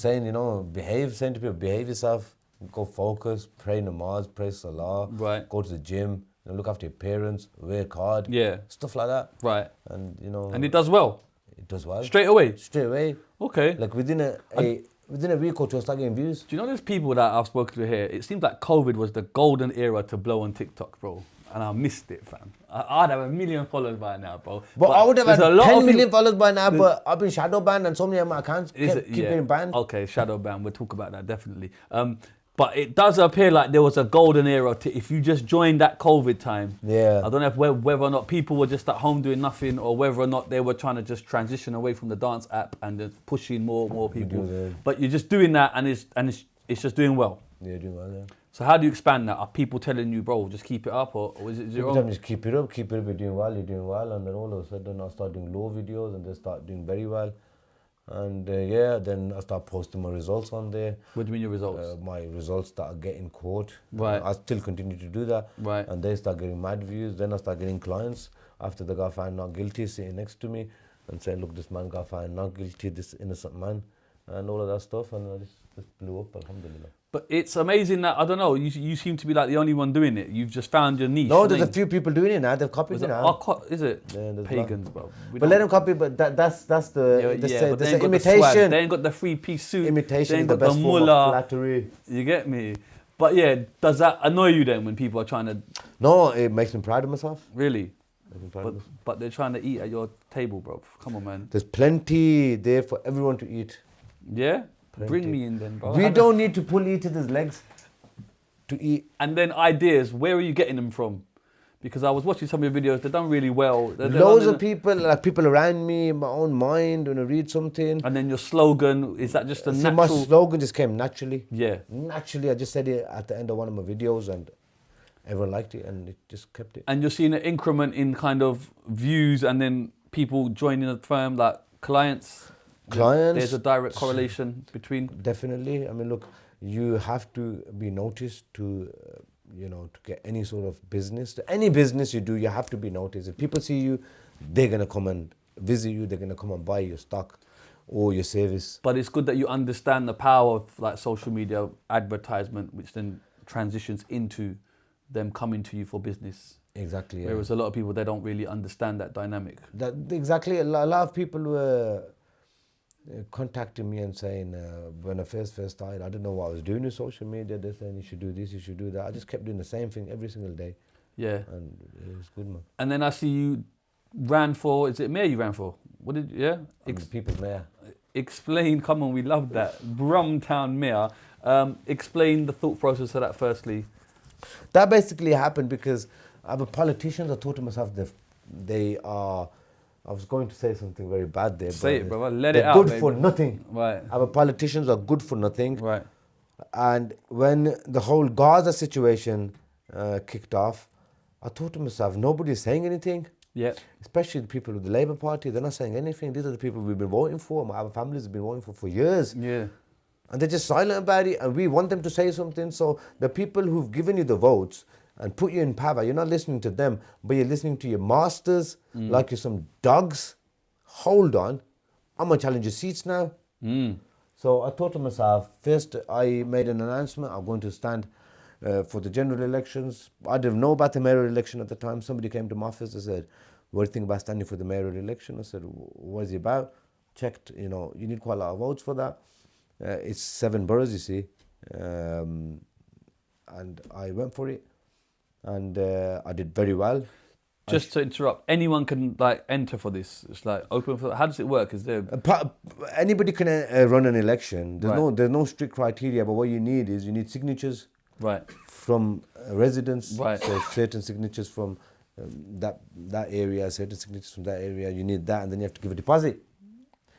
saying, you know, saying to people, behave yourself, go focus, pray namaz, pray salah, Right. go to the gym, you know, look after your parents, work hard, Yeah. stuff like that. right. And you know, And it does well. it does well. Straight away. Straight away. Okay. Like within a week or two, I start getting views. Do you know there's people that I've spoken to here? It seems like COVID was the golden era to blow on TikTok, bro. And I missed it, fam. I'd have 1 million followers by now, bro. But I would have had there's a lot 10 of million people- followers by now, but I've been shadow banned and so many of my accounts keep getting banned. Okay, shadow ban. We'll talk about that definitely. But it does appear like there was a golden era if you just joined that COVID time. Yeah. I don't know if whether or not people were just at home doing nothing, or whether or not they were trying to just transition away from the dance app and just pushing more people. yeah. But you're just doing that, and it's just doing well. Yeah, doing well, yeah. So how do you expand that? Are people telling you, bro, just keep it up, or is it your People tell own? me just keep it up, you're doing well, and then all of a sudden I start doing low videos and they start doing very well. And then I start posting my results on there. What do you mean your results? My results start getting caught. Right. I still continue to do that. Right. And they start getting mad views. Then I start getting clients after they got found not guilty sitting next to me and saying, look, this man got found not guilty, this innocent man, and all of that stuff. And I just blew up, alhamdulillah. But it's amazing that, I don't know, you seem to be like the only one doing it. You've just found your niche. No, there's a Name. few people doing it now. They've copied Is it it, now. is it? Yeah, there's Pagans, bro. We But don't- let them copy, but that's the but they ain't got the swag. imitation. They ain't got the 3-piece suit. Imitation They is ain't the got best the form of mullah. flattery. You get me? But yeah, does that annoy you then when people are trying to No, it makes me proud of myself. really? Makes me proud of myself. But they're trying to eat at your table, bro. Come on, man. There's plenty there for everyone to eat. Yeah? Plenty. Bring me in then, bro. We don't need to pull each other's legs to eat. And then ideas, where are you getting them from? Because I was watching some of your videos, they've done really well. They're Loads running of people, like people around me, in my own mind, when I read something. And then your slogan, is that just a See, my natural? slogan just came naturally. Yeah. Naturally, I just said it at the end of one of my videos and everyone liked it and it just kept it. And you're seeing an increment in kind of views and then people joining the firm, like clients? Clients. There's a direct correlation between... Definitely. I mean, look, you have to be noticed to, to get any sort of business. Any business you do, you have to be noticed. If people see you, they're going to come and visit you. They're going to come and buy your stock or your service. But it's good that you understand the power of like social media advertisement, which then transitions into them coming to you for business. Exactly. Yeah. Whereas a lot of people, they don't really understand that dynamic. Exactly. A lot of people were contacting me and saying, when I first started, I didn't know what I was doing with social media. They're saying, you should do this, you should do that. I just kept doing the same thing every single day. Yeah. And it was good, man. And then I see you ran for, is it mayor you ran for? What did, yeah? I'm the people's mayor. Explain, come on, we love that. Brumtown mayor. Explain the thought process of that firstly. That basically happened because other politicians, I thought to myself, they are, I was going to say something very bad there. Say but it, brother. Let they're it out, good baby. for nothing. Right. Our politicians are good for nothing. Right. And when the whole Gaza situation kicked off, I thought to myself, nobody's saying anything. Yeah. Especially the people of the Labour Party, they're not saying anything. These are the people we've been voting for, our families have been voting for years. Yeah. And they're just silent about it, and we want them to say something. So the people who've given you the votes and put you in power, you're not listening to them, but you're listening to your masters like you're some dogs. Hold on, I'm going to challenge your seats now. So I thought to myself, first I made an announcement, I'm going to stand for the general elections. I didn't know about the mayoral election at the time. Somebody came to my office and said, what do you think about standing for the mayoral election? I said, what is it about? Checked, you need quite a lot of votes for that. It's 7 boroughs, you see. And I went for it. And I did very well. Just to interrupt, anyone can enter for this. It's open for. How does it work? Is there anybody can run an election? There's no strict criteria, but what you need is signatures from residents. Right. So certain signatures from that area, certain signatures from that area. You need that, and then you have to give a deposit.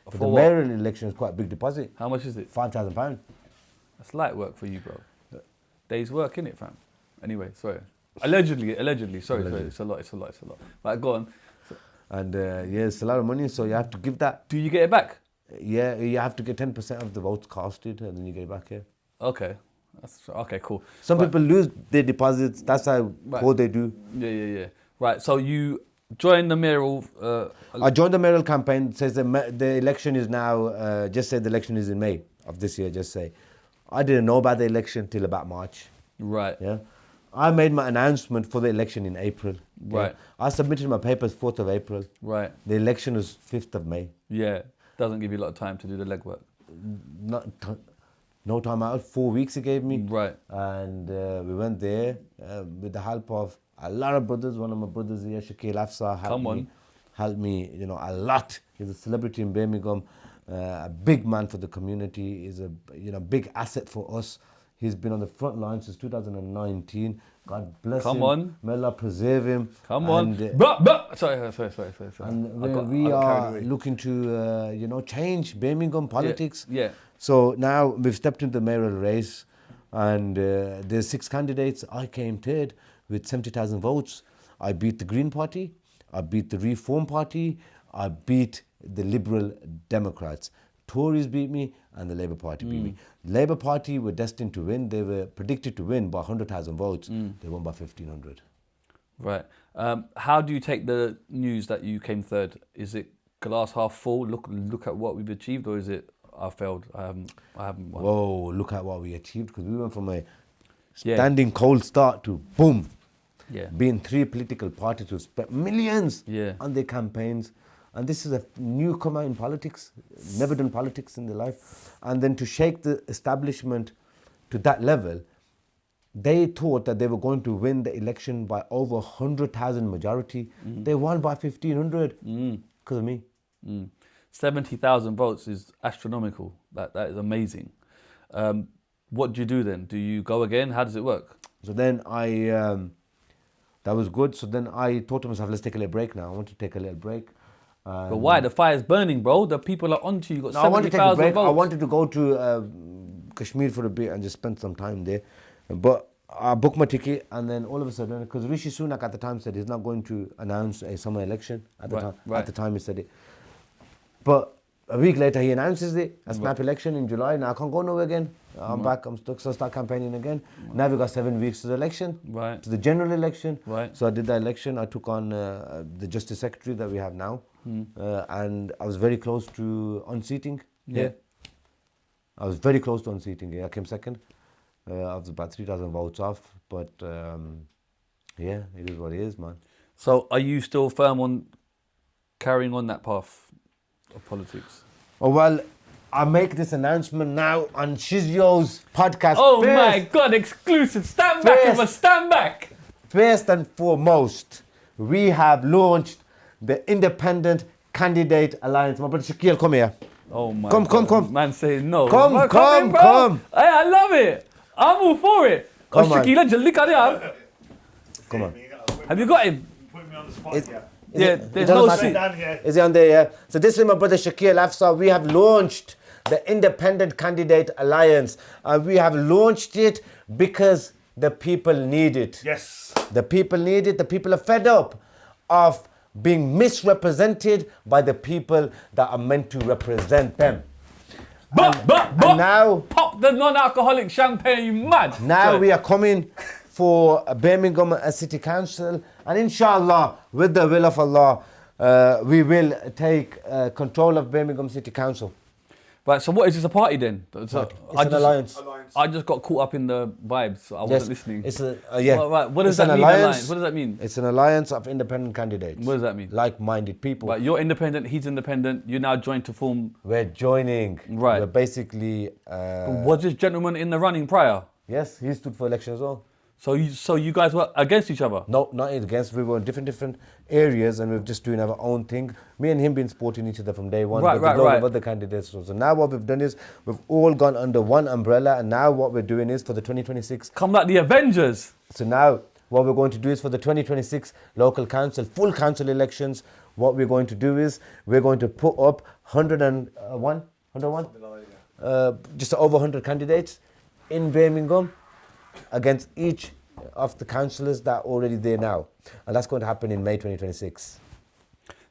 For the mayoral election, is quite a big deposit. How much is it? £5,000. That's light work for you, bro. Day's work, innit, fam? Anyway, sorry. Allegedly. Sorry, it's a lot. Right, go on. And it's a lot of money, so you have to give that. Do you get it back? Yeah, you have to get 10% of the votes casted, and then you get it back here. Okay. Okay, cool. Some people lose their deposits. That's how what they do. Yeah. Right, so you joined the mayoral... I joined the mayoral campaign. It says the election is now... just say the election is in May of this year, just say. I didn't know about the election till about March. Right. Yeah. I made my announcement for the election in April. Right. I submitted my papers 4th of April. Right. The election was 5th of May. Yeah. Doesn't give you a lot of time to do the legwork. No time out. 4 weeks it gave me. Right. And we went there with the help of a lot of brothers. One of my brothers here, Shakil Afsa, helped me, a lot. He's a celebrity in Birmingham, a big man for the community. He's a big asset for us. He's been on the front line since 2019. God bless him. Come on. May Allah preserve him. Come on. Sorry. And we are looking to, change Birmingham politics. Yeah. So now we've stepped into the mayoral race, and there's 6 candidates. I came 3rd with 70,000 votes. I beat the Green Party. I beat the Reform Party. I beat the Liberal Democrats. Tories beat me, and the Labour Party beat me. Labour Party were destined to win. They were predicted to win by 100,000 votes. They won by 1,500. Right. How do you take the news that you came 3rd? Is it glass half full? Look at what we've achieved, or is it I failed? I haven't won. Whoa! Look at what we achieved, because we went from a standing cold start to boom. Yeah. Being 3 political parties who spent millions on their campaigns. And this is a newcomer in politics, never done politics in their life. And then to shake the establishment to that level, they thought that they were going to win the election by over 100,000 majority. They won by 1,500 because of me. 70,000 votes is astronomical. That is amazing. What do you do then? Do you go again? How does it work? So then that was good. So then I thought to myself, let's take a little break now. I want to take a little break. But why? The fire's burning, bro. The people are onto you. You got 70,000 votes. I wanted to go to Kashmir for a bit and just spend some time there. But I booked my ticket, and then all of a sudden, because Rishi Sunak at the time said he's not going to announce a summer election at the time. At the time he said it. But a week later he announces it, a snap election in July. Now I can't go nowhere again. I'm back, I'm stuck, so I start campaigning again. Now we've got 7 weeks to the election, to the general election. So I did the election. I took on the Justice Secretary that we have now. And I was very close to unseating. I was very close to unseating. I came 2nd. I was about 3,000 votes off. But it is what it is, man. So are you still firm on carrying on that path of politics? Oh, well, I make this announcement now on Shizzio's podcast. Oh my God, exclusive. Stand back. First and foremost, we have launched the Independent Candidate Alliance. My brother Shakil, come here. Oh my God. Come. Man saying no. Come. Hey, I love it. I'm all for it. Come on. Shakila, jaldi kar yaar. Come on. Have you got him? Put me on the spot, There's no seat. Is he on there? Yeah. So this is my brother Shakil Afsa. We have launched the Independent Candidate Alliance. We have launched it because the people need it. Yes. The people need it. The people are fed up of being misrepresented by the people that are meant to represent them. But now, pop the non-alcoholic champagne, you mad. now we are coming for Birmingham City Council, and inshallah, with the will of Allah, we will take control of Birmingham City Council. Right, so what is this, a party then? So It's an alliance. I just got caught up in the vibes, so I wasn't listening. It's a, yeah. Right, what does It's that an mean, alliance. alliance? What does that mean? It's an alliance of independent candidates. What does that mean? Like-minded people. Right, you're independent, he's independent, you're now joined to form... We're joining. Right. We're basically... Was this gentleman in the running prior? yes, he stood for election as well. So you guys were against each other? No, not against. We were in different areas, and we were just doing our own thing. Me and him been supporting each other from day one. Right, with right, a lot right. of other candidates. So now what we've done is we've all gone under one umbrella, and now what we're doing is for the 2026. Come like the Avengers. So now what we're going to do is for the 2026 local council, full council elections, what we're going to do is we're going to put up 101, just over 100 candidates in Birmingham against each of the councillors that are already there now. And that's going to happen in May 2026.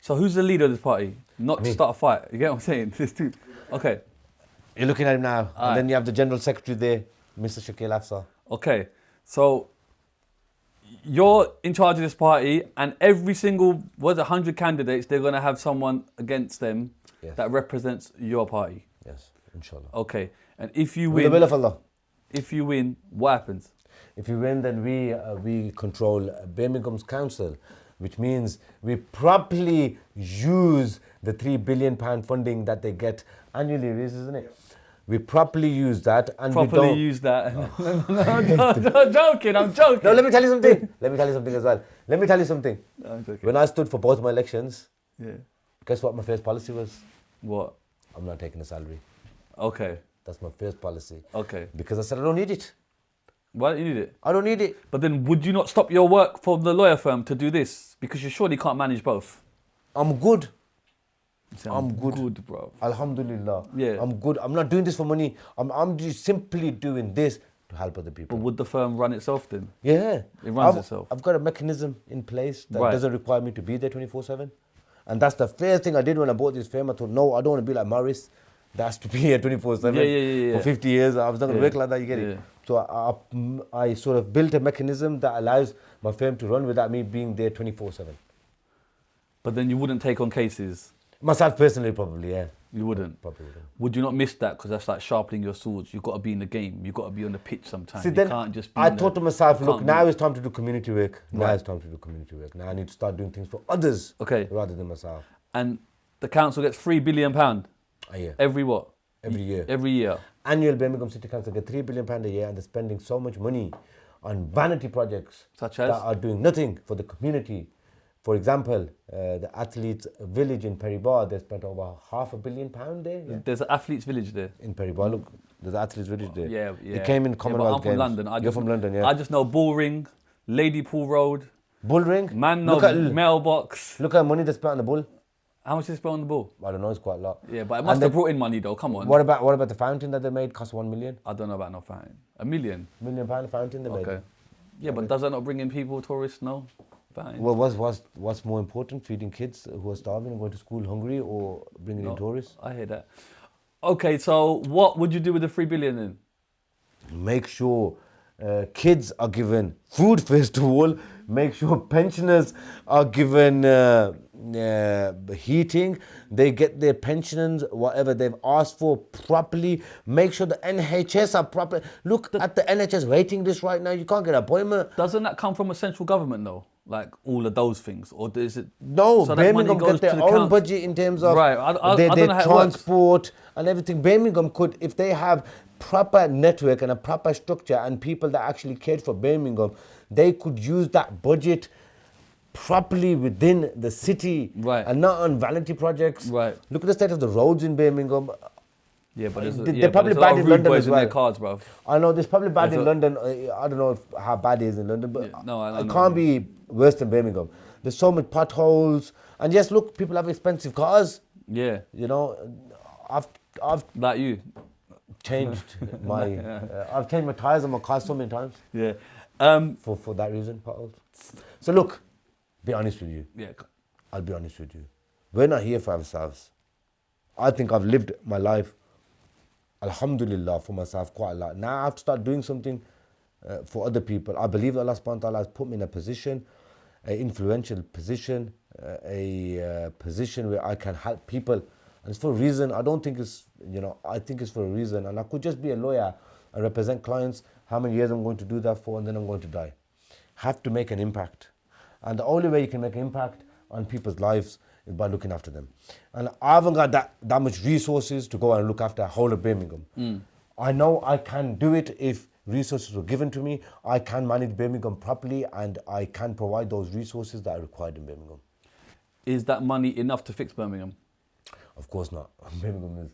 So who's the leader of this party? Not to Me. start a fight. You get what I'm saying? There's two. Okay. You're looking at him now. Aye. And then you have the General Secretary there, Mr. Shakil Afsar. Okay. So you're in charge of this party, and every single 100 candidates, they're going to have someone against them Yes. that represents your party. Yes, inshallah. Okay. And if you With the will win, of Allah. if you win, what happens? If we win, then we control Birmingham's council, which means we properly use the £3 billion funding that they get annually, isn't it? We properly use that, and we Properly don't use that. No, I'm joking. I'm joking. No, let me tell you something. Let me tell you something as well. Let me tell you something. No, I'm joking. When I stood for both my elections, Yeah. guess what my first policy was? What? I'm not taking a salary. Okay. That's my first policy. Okay. Because I said I don't need it. Why don't you need it? I don't need it. But then would you not stop your work for the lawyer firm to do this? Because you surely can't manage both. I'm good. You say, I'm good. Good, bro. Alhamdulillah. Yeah. I'm good. I'm not doing this for money. I'm just simply doing this to help other But people. would the firm run itself then? Yeah. It runs I've, itself. I've got a mechanism in place that Right. doesn't require me to be there 24/7. And that's the first thing I did when I bought this firm. I thought, no, I don't want to be like Morris. That has to be here 24/7 Yeah. for 50 years. I was not going to Yeah. work like that, you get Yeah. it? So I sort of built a mechanism that allows my firm to run without me being there 24/7. But then you wouldn't take on cases. Myself personally, probably, yeah. You wouldn't. Probably wouldn't. Would you not miss that? Because that's like sharpening your swords. You've got to be in the game. You've got to be on the pitch sometimes. See, You then can't just be I in thought to the- myself, you look, can't now be- it's time to do community work. Now Right. it's time to do community work. Now I need to start doing things for others Okay. rather than myself. And the council gets £3 billion A year. every what? Every year. Every year. Annual Birmingham City Council get £3 billion a year, and they're spending so much money on vanity projects Such as? that are doing nothing for the community. For example, the Athletes Village in Perrybar, they spent over £500 million there. Yeah. There's an athletes village there. In Perrybar, look, there's the Athletes Village there. Yeah. It came in Yeah, but Commonwealth I'm from Games. London. You're from London, yeah. I just know Bullring, Ladypool Road, Bullring. Man look no at, Mailbox. look at money they spent on the bull. How much is spent on the ball? I don't know, it's quite a lot. Yeah, but it must And have the- brought in money though. Come on. What about the fountain that they made? Cost £1 million. I don't know about no fountain. £1 million. £1 million fountain they made. Okay. Yeah, but does that not bring in people, tourists? No. Fine. Well, what's more important, feeding kids who are starving and going to school hungry, or bringing in tourists? I hear that. Okay, so what would you do with the £3 billion then? Make sure kids are given food first of all. Make sure pensioners are given heating. They get their pensions, whatever they've asked for, properly. Make sure the NHS are proper. Look at the NHS waiting list right now. You can't get an appointment. Doesn't that come from a central government though? Like all of those things, or is it? No, so that money Birmingham goes get their to the own council? budget in terms of Right, I their don't know how it works. transport and everything. Birmingham could, if they have proper network and a proper structure and people that actually cared for Birmingham, they could use that budget properly within the city, Right. and not on vanity projects. Right. Look at the state of the roads in Birmingham. Yeah, but there's, They're yeah, but probably there's a lot bad of in rude London boys as in their well. cars, bro. I know there's probably bad There's in a- London. I don't know how bad it is in London, but Yeah, no, I it know. can't be worse than Birmingham. There's so many potholes, and yes, look, people have expensive cars. Yeah. You know, I've Like you. changed my I've changed my tires on my car so many times. Yeah. For that reason, potholes. So look, be honest with you. Yeah. I'll be honest with you. We're not here for ourselves. I think I've lived my life, alhamdulillah, for myself quite a lot. Now I have to start doing something for other people. I believe Allah subhanahu wa ta'ala has put me in a position, an influential position, a position where I can help people. And it's for a reason. I don't think it's, I think it's for a reason. And I could just be a lawyer and represent clients, how many years I'm going to do that for, and then I'm going to die. Have to make an impact. And the only way you can make an impact on people's lives is by looking after them. And I haven't got that much resources to go and look after a whole of Birmingham. I know I can do it if resources were given to me. I can manage Birmingham properly, and I can provide those resources that are required in Birmingham. Is that money enough to fix Birmingham? Of course not. Birmingham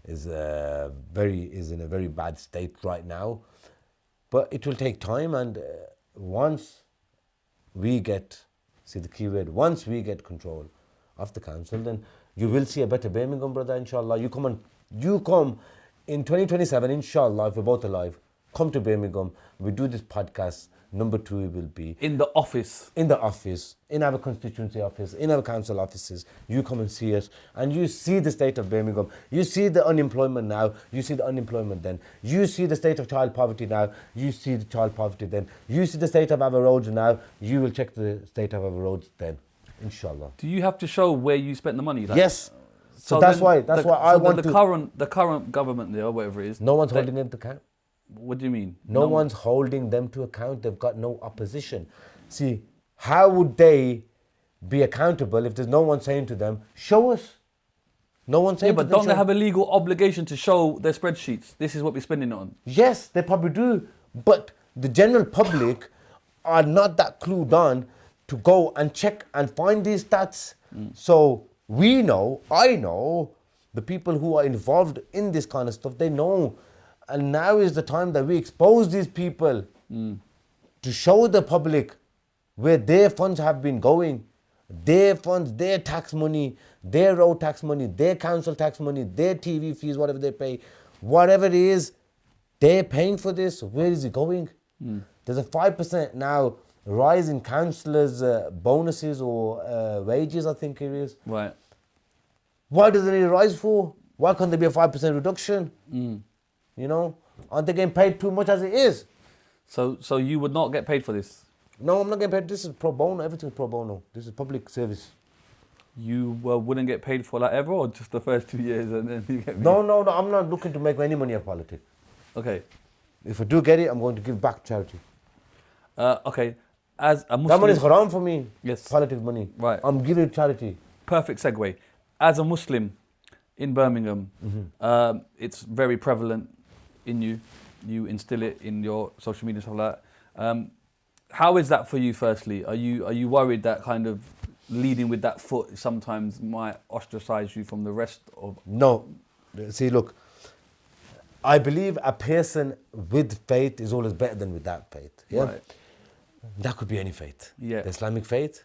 is in a very bad state right now, but it will take time. And once we get, see the key word, once we get control of the council, then you will see a better Birmingham, brother. Inshallah, you come in 2027. Inshallah, if we're both alive, come to Birmingham. We do this podcast. Number 2 will be in the office. In the office, in our constituency office, in our council offices. You come and see us, and you see the state of Birmingham. You see the unemployment now. You see the unemployment then. You see the state of child poverty now. You see the child poverty then. You see the state of our roads now. You will check the state of our roads then, inshallah. Do you have to show where you spent the money? Like, yes. So that's why I want the current government there, whatever it is. No one's holding them to account. What do you mean? No one's holding them to account. They've got no opposition. See, how would they be accountable if there's no one saying to them, show us? No one saying but don't they have a legal obligation to show their spreadsheets? This is what we're spending it on. Yes, they probably do. But the general public are not that clued on to go and check and find these stats. So I know, the people who are involved in this kind of stuff, they know. And now is the time that we expose these people to show the public where their funds have been going. Their funds, their tax money, their road tax money, their council tax money, their TV fees, whatever they pay, whatever it is, they're paying for this. Where is it going? There's a 5% now rise in councillors' bonuses or wages, I think it is. Right. Why does it need a rise for? Why can't there be a 5% reduction? Aren't they getting paid too much as it is? So you would not get paid for this? No, I'm not getting paid. This is pro bono. Everything's pro bono. This is public service. You wouldn't get paid for that ever, or just the first 2 years and then you get paid? No. I'm not looking to make any money out of politics. Okay. If I do get it, I'm going to give back to charity. Okay. As a Muslim... That money is haram for me. Yes. Politics money. Right. I'm giving it to charity. Perfect segue. As a Muslim in Birmingham, it's very prevalent in you. You instill it in your social media and stuff like that. How is that for you, firstly? Are you worried that kind of leading with that foot sometimes might ostracize you from the rest of... No. See, look, I believe a person with faith is always better than without faith. Yeah? Right. That could be any faith. Yeah. The Islamic faith,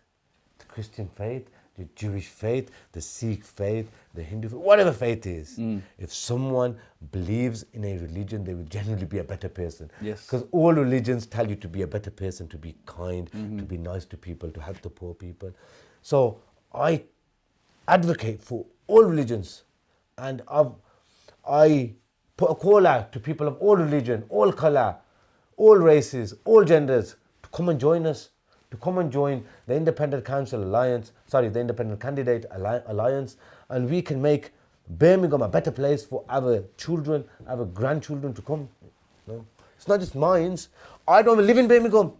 the Christian faith, the Jewish faith, the Sikh faith, the Hindu faith, whatever faith is. If someone believes in a religion, they will generally be a better person. Yes. Because all religions tell you to be a better person, to be kind, to be nice to people, to help the poor people. So I advocate for all religions, and I put a call out to people of all religion, all colour, all races, all genders, to come and join us, to come and join the Independent Council Alliance, the Independent Candidate Alliance, and we can make Birmingham a better place for our children, our grandchildren to come. No? It's not just mine. I don't even live in Birmingham.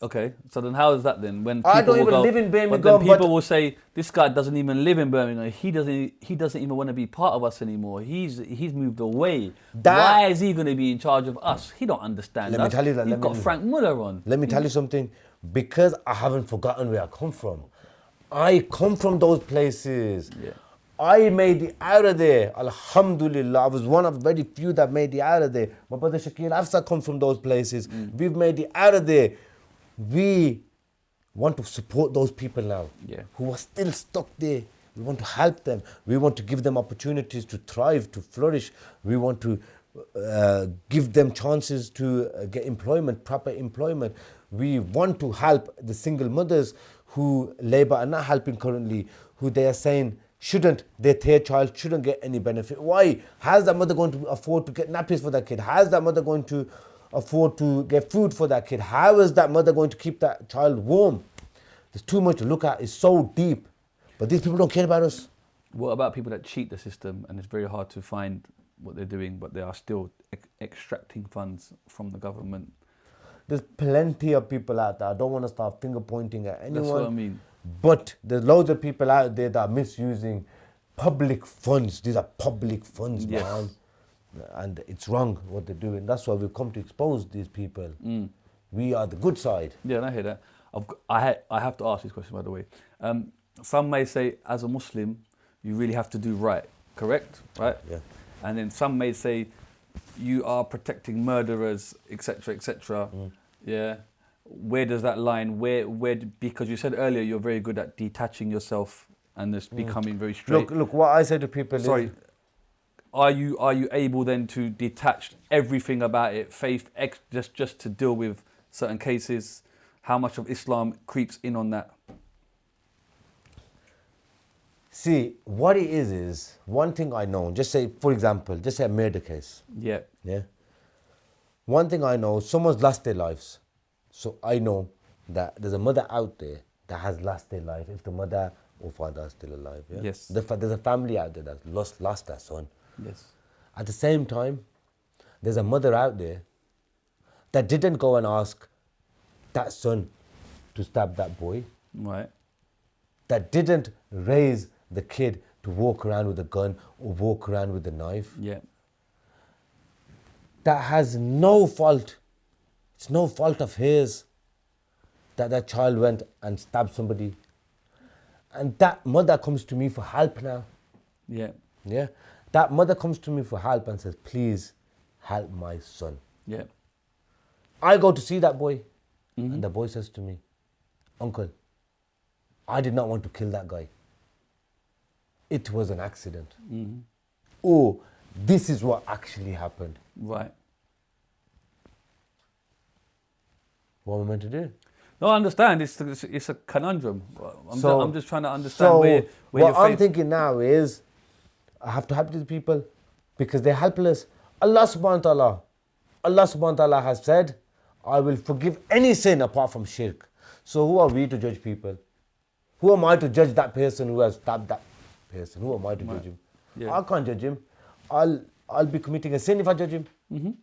Okay, so then how is that then? When I don't will even go, live in Birmingham. But then people will say, this guy doesn't even live in Birmingham. He doesn't even want to be part of us anymore. He's moved away. Why is he going to be in charge of us? He don't understand Let us. me tell you that. You've got Frank Muller on. Let me tell you something. Because I haven't forgotten where I come from. I come from those places. Yeah. I made it out of there. Alhamdulillah. I was one of very few that made it out of there. My brother Shakil Afsa come from those places. We've made it out of there. We want to support those people now who are still stuck there. We want to help them. We want to give them opportunities to thrive, to flourish. We want to give them chances to get employment, proper employment. We want to help the single mothers who Labour are not helping currently, who they are saying their third child shouldn't get any benefit. Why? How's that mother going to afford to get nappies for that kid? How's that mother going to afford to get food for that kid? How is that mother going to keep that child warm? There's too much to look at. It's so deep. But these people don't care about us. What about people that cheat the system and it's very hard to find what they're doing, but they are still extracting funds from the government? There's plenty of people out there. I don't want to start finger pointing at anyone. That's what I mean. But there's loads of people out there that are misusing public funds. These are public funds, Yes. man. And it's wrong what they're doing. That's why we've come to expose these people. We are the good side. Yeah, and I hear that. I have to ask this question, by the way. Some may say, as a Muslim, you really have to do right, correct? Right? Yeah. And then some may say, you are protecting murderers, etc., etc. Yeah. Where does that line? Where? Because you said earlier you're very good at detaching yourself and just becoming very straight. Look. What I say to people Sorry. is, Are you able then to detach everything about it, faith, just to deal with certain cases? How much of Islam creeps in on that? see, what it is one thing I know. Just say, for example, just say a murder case. Yeah. Yeah. One thing I know, someone's lost their lives. So I know that there's a mother out there that has lost their life if the mother or father are still alive. Yeah? Yes. There's a family out there that's lost their son. Yes. At the same time, there's a mother out there that didn't go and ask that son to stab that boy, Right. that didn't raise the kid to walk around with a gun or walk around with a knife, Yeah. that has no fault. It's no fault of his that that child went and stabbed somebody. And that mother comes to me for help now. Yeah. Yeah. That mother comes to me for help and says, please help my son. Yeah. I go to see that boy and the boy says to me, uncle, I did not want to kill that guy. It was an accident. Oh, this is what actually happened. Right. What am I meant to do? No, I understand. It's a conundrum. I'm just trying to understand So where what your I'm faith... thinking now is, I have to help these people because they're helpless. Allah subhanahu wa ta'ala has said, I will forgive any sin apart from shirk. So who are we to judge people? Who am I to judge that person who has stabbed that person? Who am I to judge him? Yeah. I can't judge him. I'll be committing a sin if I judge him.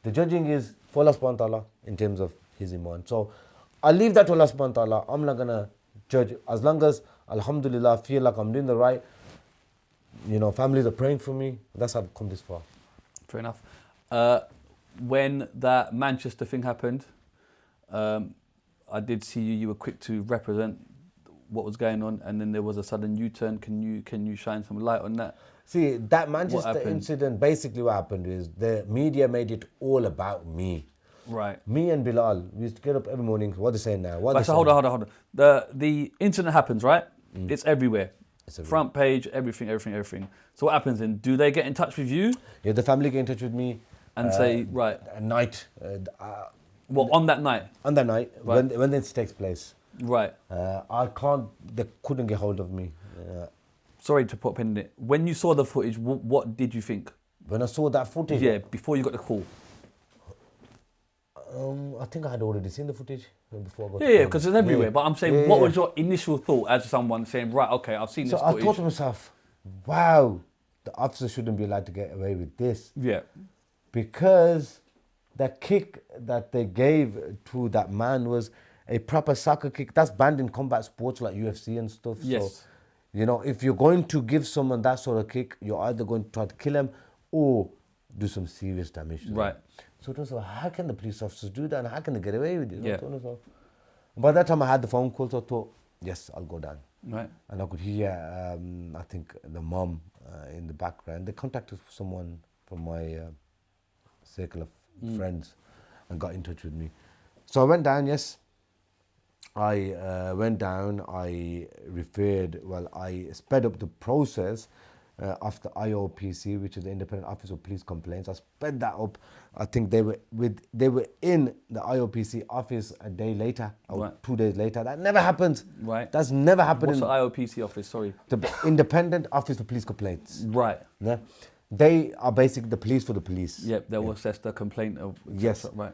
The judging is for Allah subhanahu wa ta'ala in terms of his iman. So I'll leave that to Allah subhanahu wa ta'ala. I'm not going to judge. As long as, alhamdulillah, I feel like I'm doing the right, families are praying for me. That's how I've come this far. Fair enough. When that Manchester thing happened, I did see you were quick to represent what was going on, and then there was a sudden U-turn. Can you shine some light on that? See, that Manchester happened? incident, basically what happened is the media made it all about me. Right. Me and Bilal, we used to get up every morning. What are they saying now? Hold on. The incident happens, right? It's everywhere. It's everywhere. Front page, everything. So what happens then? Do they get in touch with you Yeah, the family get in touch with me. and say, right, At night, on that night? on that night, Right. when this takes place. Right. They couldn't get hold of me. Sorry to put a pin in it. When you saw the footage, what did you think? When I saw that footage, Yeah, before you got the call. I think I had already seen the footage before I got Yeah, because it's everywhere. Yeah. But I'm saying, Yeah, what yeah. was your initial thought as someone saying, right, okay, I've seen So this I footage? thought to myself, wow, the officer shouldn't be allowed to get away with this. Yeah. Because the kick that they gave to that man was a proper soccer kick. That's banned in combat sports like UFC and stuff. Yes. So, if you're going to give someone that sort of kick, you're either going to try to kill him or do some serious damage to them. Right. So it was like, how can the police officers do that and how can they get away with it? Yeah. So by that time I had the phone call, so I thought, yes, I'll go down. Right. And I could hear, I think, the mom in the background. They contacted someone from my circle of friends and got in touch with me. So I went down, yes. I went down, I sped up the process of the IOPC, which is the Independent Office of Police Complaints. I sped that up. I think they were in the IOPC office a day later or 2 days later. That never happened. Right. That's never happened. What's the IOPC office? Sorry. The Independent Office of Police Complaints. Right. Yeah. They are basically the police for the police. Yep, they will assess the complaint of... Yes. Right.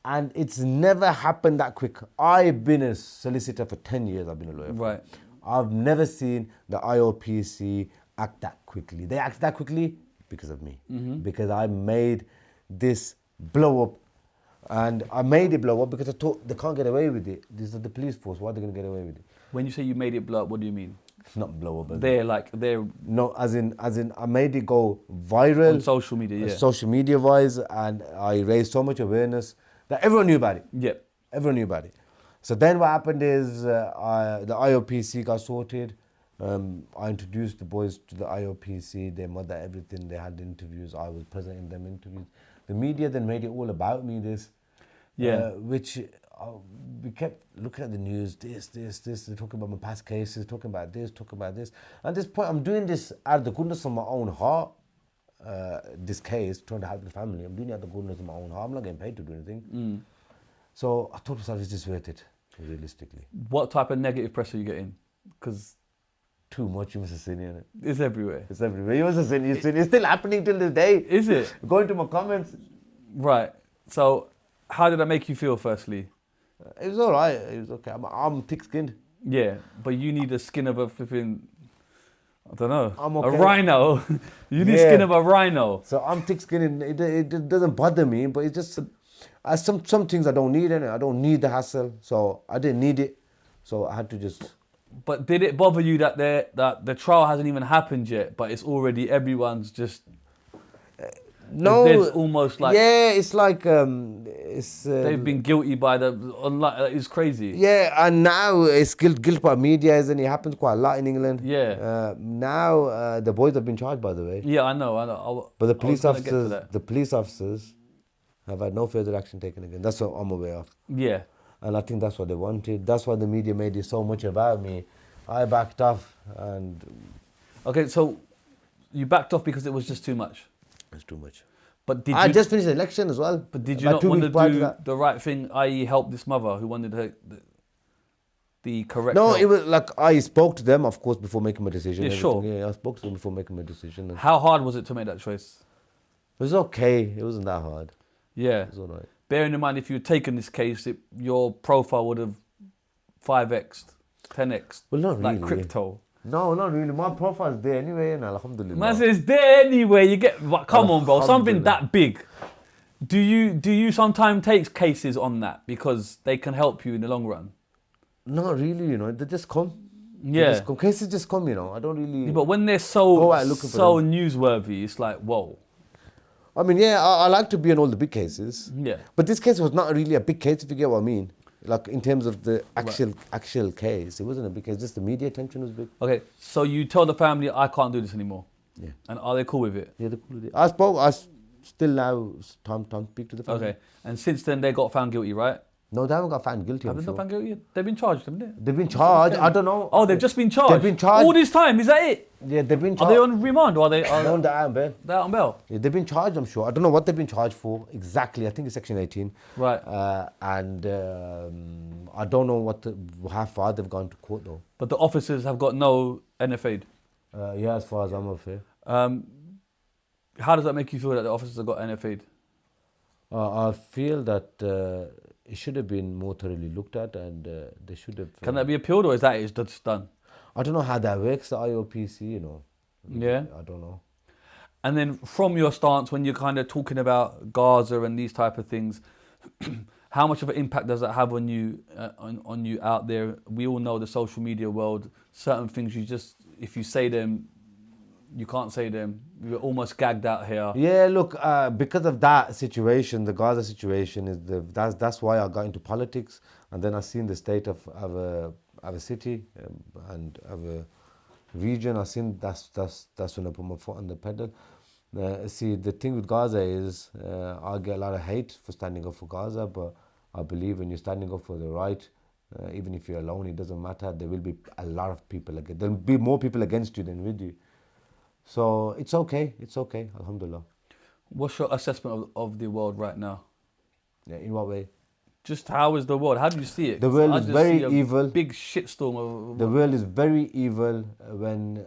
And it's never happened that quick. I've been a solicitor for 10 years. I've been a lawyer. Right. I've never seen the IOPC act that quickly. They act that quickly because of me. Because I made this blow up. And I made it blow up because I thought they can't get away with it. These are the police force. Why are they going to get away with it? When you say you made it blow up, what do you mean? Not blow up. They're... No, as in, I made it go viral. On social media, yeah. Social media wise, and I raised so much awareness that everyone knew about it. Yep. Everyone knew about it. So then what happened is the IOPC got sorted. I introduced the boys to the IOPC, their mother, everything. They had interviews. I was present in them interviews. The media then made it all about me, this. Yeah. Which we kept looking at the news, this. They're talking about my past cases, talking about this. At this point, I'm doing this out of the goodness of my own heart. This case, trying to help the family. I'm doing it out of the goodness of my own heart. I'm not getting paid to do anything. So I told myself, is this worth it, realistically? What type of negative press are you getting? Because... Too much, you must have seen it. It's everywhere. It's everywhere. You must have seen it. It's still happening till this day. Is it? Go into my comments. Right. So, how did that make you feel, firstly? It was all right. It was okay. I'm thick-skinned. Yeah, but you need the skin of a flipping... I don't know. I'm okay. A rhino. You need skin of a rhino. So I'm thick-skinned. It doesn't bother me, but it's just... some things I don't need, innit? I don't need the hassle. So I didn't need it. So I had to just... But did it bother you that the trial hasn't even happened yet, but it's already everyone's just... No. There's almost like... Yeah, it's like... they've been guilty by the... It's crazy. Yeah, and now it's guilt by media, isn't it? It happens quite a lot in England. Yeah. Now the boys have been charged, by the way. Yeah, I know. But the police officers have had no further action taken again. That's what I'm aware of. Yeah. And I think that's what they wanted. That's why the media made it so much about me. I backed off and... Okay, so you backed off because it was just too much? It's too much. But did I you... just finished the election as well. But did you not want to do the right thing, i.e. help this mother who wanted the correct No, help? it was like I spoke to them, of course, before making my decision. Yeah, sure. Yeah, I spoke to them before making my decision. How hard was it to make that choice? It was okay. It wasn't that hard. Yeah. It was all right. Bearing in mind, if you had taken this case, your profile would have 5x'd, 10x'd, Well, not like really. crypto. No, not really. My profile's there anyway, and alhamdulillah. Man says there anyway. You get, come on, bro. Something that big. Do you sometimes take cases on that because they can help you in the long run? Not really, They just come. Yeah. Cases just come, I don't really... Yeah, but when they're so them. newsworthy, it's like, whoa. I mean, yeah, I like to be on all the big cases. Yeah. But this case was not really a big case, if you get what I mean. Like, in terms of the actual case, it wasn't a big case. Just the media attention was big. Okay, so you tell the family, I can't do this anymore. Yeah. And are they cool with it? Yeah, they're cool with it. I still now time speak to the family. Okay. And since then, they got found guilty, right? No, they haven't got found guilty. Have they not found guilty? They've been charged, haven't they? They've been charged. I don't know. Oh, they've just been charged? They've been charged. All this time, is that it? Yeah, they've been charged. Are they on remand or are they... They're on the out on bail. They're out on bail? Yeah, they've been charged, I'm sure. I don't know what they've been charged for exactly. I think it's Section 18. Right. And I don't know how far they've gone to court, though. But the officers have got no NFA'd? Yeah, as far as I'm aware. How does that make you feel that the officers have got NFA'd? I feel that it should have been more thoroughly looked at, and they should have... Can that be appealed, or is that it's just done? I don't know how that works, the IOPC, Yeah? I don't know. And then from your stance, when you're kind of talking about Gaza and these type of things, how much of an impact does that have on you on you out there? We all know the social media world, certain things you just, if you say them, you can't say them. You're almost gagged out here. Yeah, look, because of that situation, the Gaza situation, that's why I got into politics. And then I seen the state of a city and of a region. I seen that's when I put my foot on the pedal. See, the thing with Gaza is I get a lot of hate for standing up for Gaza, but I believe when you're standing up for the right, Even if you're alone, it doesn't matter. There will be a lot of people against. There'll be more people against you than with you. So it's okay. It's okay. Alhamdulillah. What's your assessment of the world right now? Yeah, in what way? Just how is the world? How do you see it? The world I is just very see a evil. Big shitstorm of The world is very evil when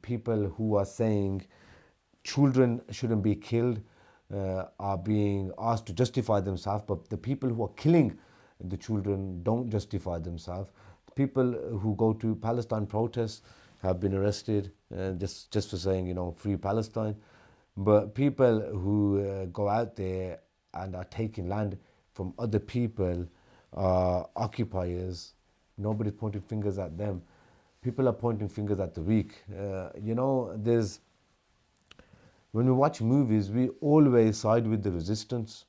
people who are saying children shouldn't be killed are being asked to justify themselves, but the people who are killing the children don't justify themselves. The people who go to Palestine protests have been arrested just for saying, you know, free Palestine. But people who go out there and are taking land from other people, occupiers, nobody's pointing fingers at them. People are pointing fingers at the weak. You know, when we watch movies, we always side with the resistance.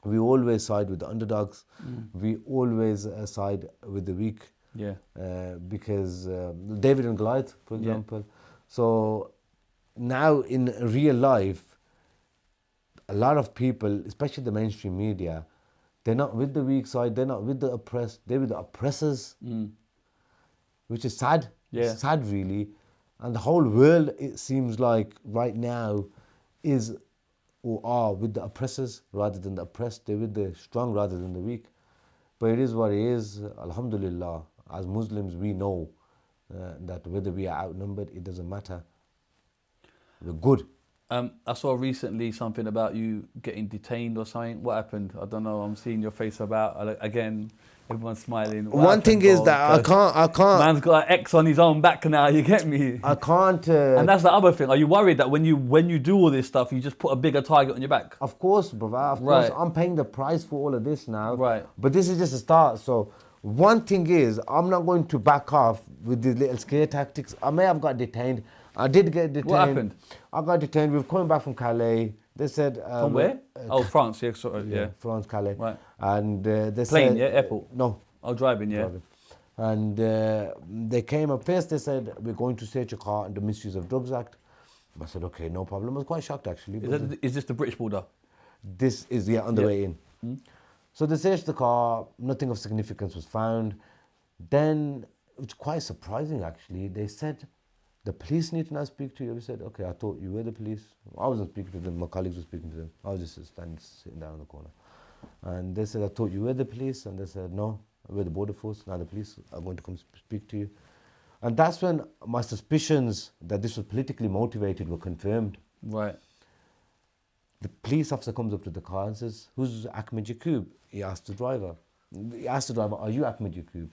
We always side with the underdogs. We always side with the weak. Yeah. Because David and Goliath, for example. So now in real life, a lot of people, especially the mainstream media, they're not with the weak side, they're not with the oppressed, they're with the oppressors, which is sad. Yeah. It's sad, really. And the whole world, it seems like right now, is or are with the oppressors rather than the oppressed. They're with the strong rather than the weak. But it is what it is. Alhamdulillah, as Muslims, we know that whether we are outnumbered, it doesn't matter. We're good. I saw recently something about you getting detained or something. What happened? I don't know. I'm seeing your face about again. Everyone's smiling. What One happened, thing is bro? that I can't. Man's got an X on his own back now. You get me? I can't. And that's the other thing. Are you worried that when you do all this stuff, you just put a bigger target on your back? Of course, brother. Of course, I'm paying the price for all of this now. Right. But this is just a start. So one thing is, I'm not going to back off with these little scare tactics. I may have got detained. I did get detained. What happened? I got detained. We were coming back from Calais. They said... From where? France. Yeah, sort of, yeah. France, Calais. Right. And they Plane, said... yeah, airport. No. Oh, driving, yeah. Driving. And they came up first, they said, we're going to search your car under Misuse of Drugs Act. I said, okay, no problem. I was quite shocked, actually. Is this the British border? This is, on the way in. So they searched the car, nothing of significance was found. Then, which is quite surprising, actually, they said, the police need to now speak to you. We said, okay, I thought you were the police. I wasn't speaking to them, my colleagues were speaking to them. I was just sitting down in the corner. And they said, I thought you were the police. And they said, no, we're the border force. Now the police are going to come speak to you. And that's when my suspicions that this was politically motivated were confirmed. Right. The police officer comes up to the car and says, who's Akhmed Yakoob? He asked the driver. He asked the driver, are you Akhmed Yakoob?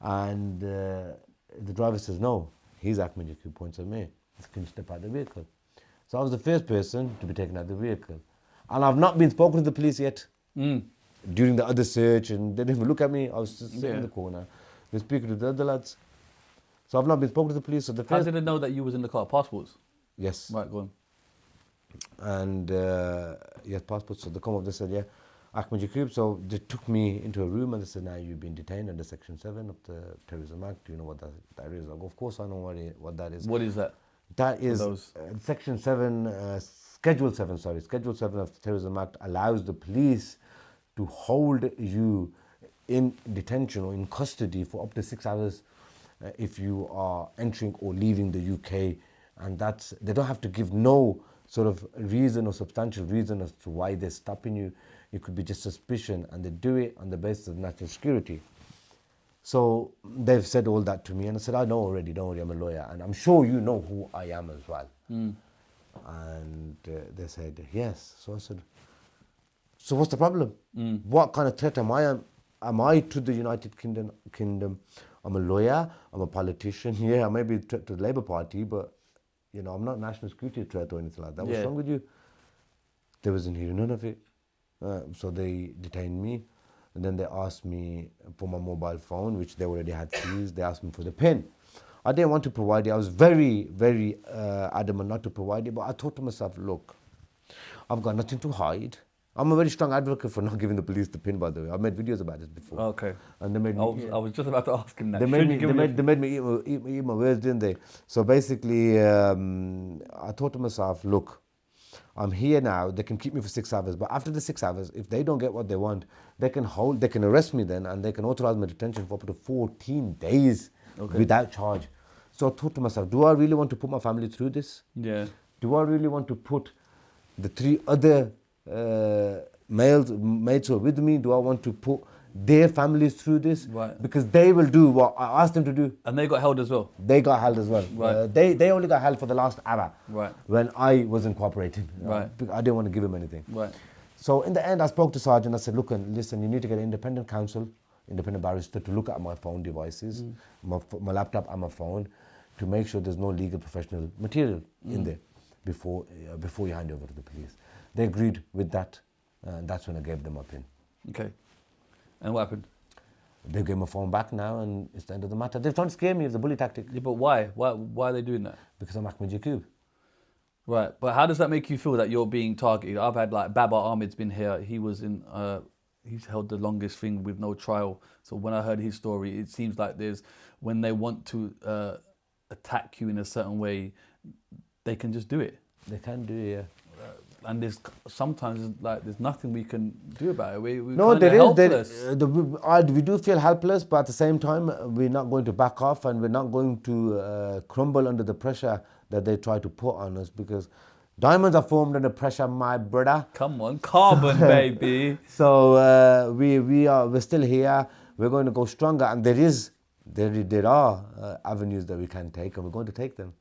And the driver says, no, he's Akhmed Yakoob, points at me. Can you step out of the vehicle? So I was the first person to be taken out of the vehicle. And I've not been spoken to the police yet. During the other search, and they didn't even look at me. I was just sitting in the corner. They're speaking to the other lads. So I've not been spoken to the police. So the How first... did they know that you was in the car? Passports? Yes. Right, go on. And yes, passports. So they come up, they said, yeah, Akhmed Yakoob. So they took me into a room and they said, now you've been detained under Section 7 of the Terrorism Act. Do you know what that is? I go, of course I know what that is. What is that? That is those? Section 7, Schedule 7 of the Terrorism Act allows the police to hold you in detention or in custody for up to 6 hours if you are entering or leaving the UK. And that's, they don't have to give no sort of reason or substantial reason as to why they're stopping you. It could be just suspicion, and they do it on the basis of national security. So they've said all that to me, and I said, I know already, don't worry, I'm a lawyer, and I'm sure you know who I am as well. And they said, yes. So I said, so what's the problem? What kind of threat am I to the United Kingdom? I'm a lawyer, I'm a politician, yeah, I may be a threat to the Labour Party, but you know, I'm not national security threat or anything like that. What's wrong with you? They wasn't hearing none of it. So they detained me, and then they asked me for my mobile phone, which they already had seized. They asked me for the PIN. I didn't want to provide it. I was very, very adamant not to provide it, but I thought to myself, look, I've got nothing to hide. I'm a very strong advocate for not giving the police the PIN, by the way. I've made videos about this before. Okay. And they made me, I was just about to ask him that. they made me eat my words, didn't they? So basically, I thought to myself, look, I'm here now, they can keep me for 6 hours, but after the 6 hours, if they don't get what they want, they can arrest me then, and they can authorize my detention for up to 14 days without charge. So I thought to myself, do I really want to put my family through this? Yeah. Do I really want to put the 3 other mates who are with me, do I want to put their families through this? Right. Because they will do what I asked them to do. And they got held as well. They got held as well. Right. They only got held for the last hour. Right. When I wasn't cooperating. Right. I didn't want to give him anything. Right. So in the end, I spoke to Sergeant. I said, look, and listen, you need to get an independent counsel, independent barrister to look at my phone devices, my laptop and my phone, to make sure there's no legal professional material in there before you hand over to the police. They agreed with that, and that's when I gave them my PIN. Okay. And what happened? They gave my phone back now, and it's the end of the matter. They're trying to scare me as a bully tactic. Yeah, but why? Why are they doing that? Because I'm Akhmed Yakoob. Right, but how does that make you feel that you're being targeted? I've had like Baba Ahmed's been here. He was in, he's held the longest thing with no trial. So when I heard his story, it seems like when they want to attack you in a certain way, they can just do it. They can do it, yeah. And there's sometimes there's nothing we can do about it. No, there is. We do feel helpless, but at the same time, we're not going to back off, and we're not going to crumble under the pressure that they try to put on us, because diamonds are formed under pressure, my brother. Come on, carbon, baby. So we're still here. We're going to go stronger, and there are avenues that we can take, and we're going to take them.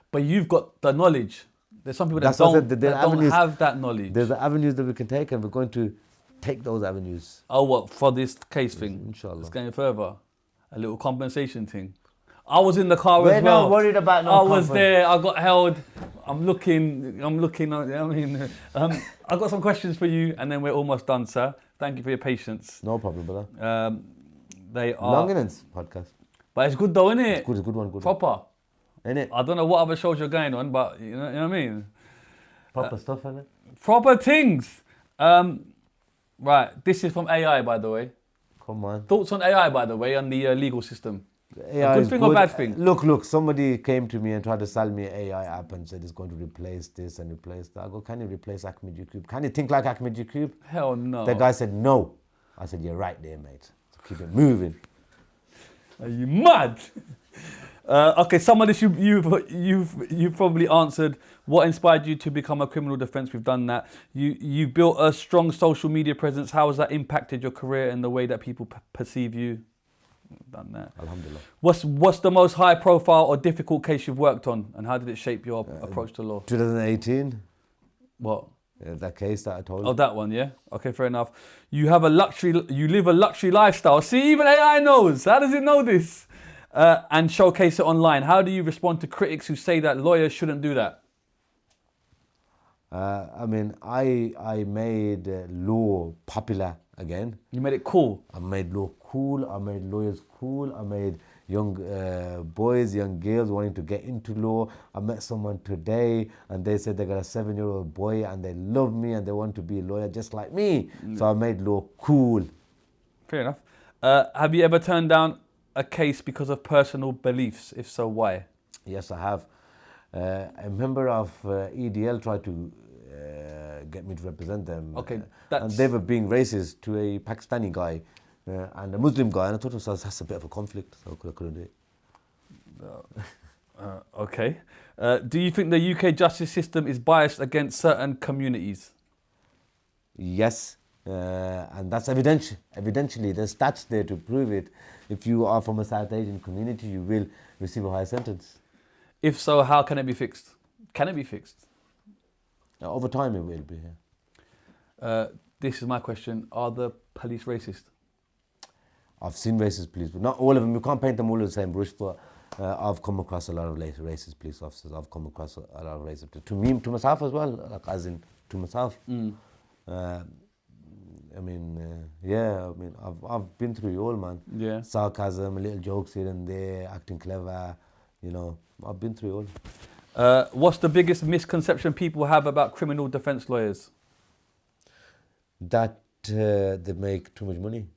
But you've got the knowledge. There's some people that don't have that knowledge. There's the avenues that we can take, and we're going to take those avenues. Oh, what, for this case thing? Inshallah. It's going further. A little compensation thing. I was in the car We're as well. not worried about no I was there, I got held. I'm looking, I got some questions for you, and then we're almost done, sir. Thank you for your patience. No problem, brother. They are... Long innings podcast. But it's good though, isn't it? It's a good one. Proper. Innit? I don't know what other shows you're going on, but you know what I mean? Proper stuff, innit? Proper things. Right, this is from AI, by the way. Come on. Thoughts on AI, by the way, on the legal system? AI a good is thing or bad thing? Look, somebody came to me and tried to sell me an AI app and said it's going to replace this and replace that. I go, can you replace Akhmed Yakoob? Can you think like Akhmed Yakoob? Hell no. The guy said no. I said, you're right there, mate. So keep it moving. Are you mad? Okay, some of this you've probably answered. What inspired you to become a criminal defence? We've done that. You built a strong social media presence. How has that impacted your career and the way that people perceive you? We've done that. Alhamdulillah. What's the most high profile or difficult case you've worked on, and how did it shape your approach to law? 2018. What? That case that I told you. Oh, that one, yeah. Okay, fair enough. You live a luxury lifestyle. See, even AI knows. How does it know this? And showcase it online. How do you respond to critics who say that lawyers shouldn't do that? I made law popular again. You made it cool. I made law cool. I made lawyers cool. I made young boys, young girls wanting to get into law. I met someone today and they said they got a 7-year-old boy and they love me and they want to be a lawyer just like me. So I made law cool. Fair enough. Have you ever turned down a case because of personal beliefs? If so, why? Yes, I have. A member of EDL tried to get me to represent them. Okay, and they were being racist to a Pakistani guy and a Muslim guy, and I thought to myself, that's a bit of a conflict, so I couldn't do it. Okay. Do you think the UK justice system is biased against certain communities? Yes, and that's evidentially. There's stats there to prove it. If you are from a South Asian community, you will receive a higher sentence. If so, how can it be fixed? Can it be fixed? Over time it will be, yeah. This is my question. Are the police racist? I've seen racist police, but not all of them. You can't paint them all in the same brush, but I've come across a lot of racist police officers. I've come across a lot of racist police. To me, to myself as well, like as in to myself. I've been through it all, man. Yeah. Sarcasm, little jokes here and there, acting clever, I've been through it all. What's the biggest misconception people have about criminal defence lawyers? That they make too much money.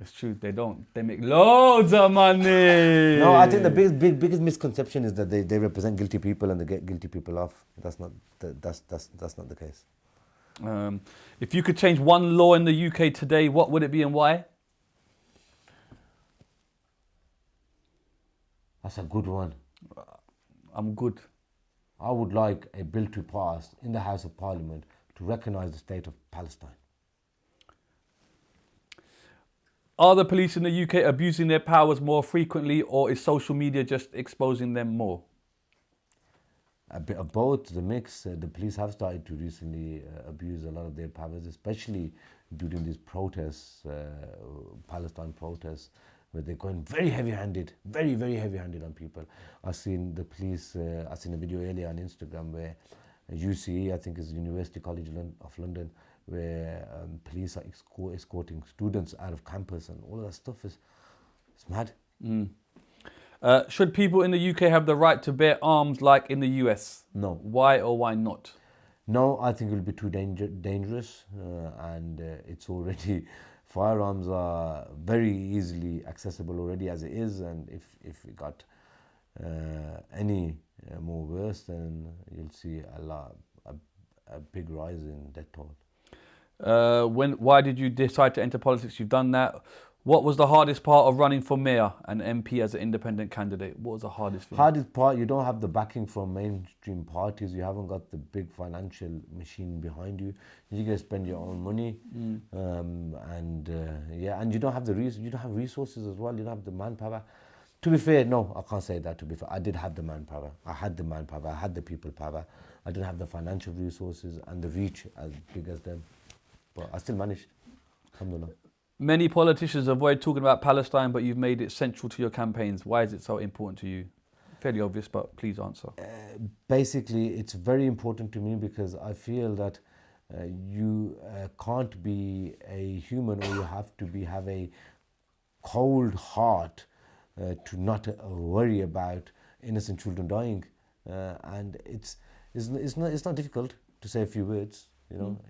It's true. They don't. They make loads of money. No, I think the biggest misconception is that they represent guilty people and they get guilty people off. That's not the case. If you could change one law in the UK today, what would it be and why? That's a good one. I'm good. I would like a bill to pass in the House of Parliament to recognise the state of Palestine. Are the police in the UK abusing their powers more frequently, or is social media just exposing them more? A bit of both, the mix. The police have started to recently abuse a lot of their powers, especially during these protests, Palestine protests, where they're going very heavy-handed, very, very heavy-handed on people. I've seen the police, I've seen a video earlier on Instagram where UCE, I think is University College of London, where police are escorting students out of campus, and all of that stuff is mad. Should people in the UK have the right to bear arms like in the US? No. Why or why not? No, I think it will be too dangerous, and it's already, firearms are very easily accessible already as it is, and if it got any more worse, then you'll see a big rise in death toll. Why did you decide to enter politics? You've done that. What was the hardest part of running for mayor and MP as an independent candidate? What was the hardest thing? Hardest part, you don't have the backing from mainstream parties. You haven't got the big financial machine behind you. You got to spend your own money, and you don't have you don't have resources as well. You don't have the manpower. To be fair, no, I can't say that. To be fair, I did have the manpower. I had the manpower. I had the people power. I didn't have the financial resources and the reach as big as them, but I still managed. Alhamdulillah. Many politicians avoid talking about Palestine, but you've made it central to your campaigns. Why is it so important to you? Fairly obvious, but please answer. Basically, it's very important to me because I feel that you can't be a human, or you have to have a cold heart to not worry about innocent children dying, and it's not difficult to say a few words. You know,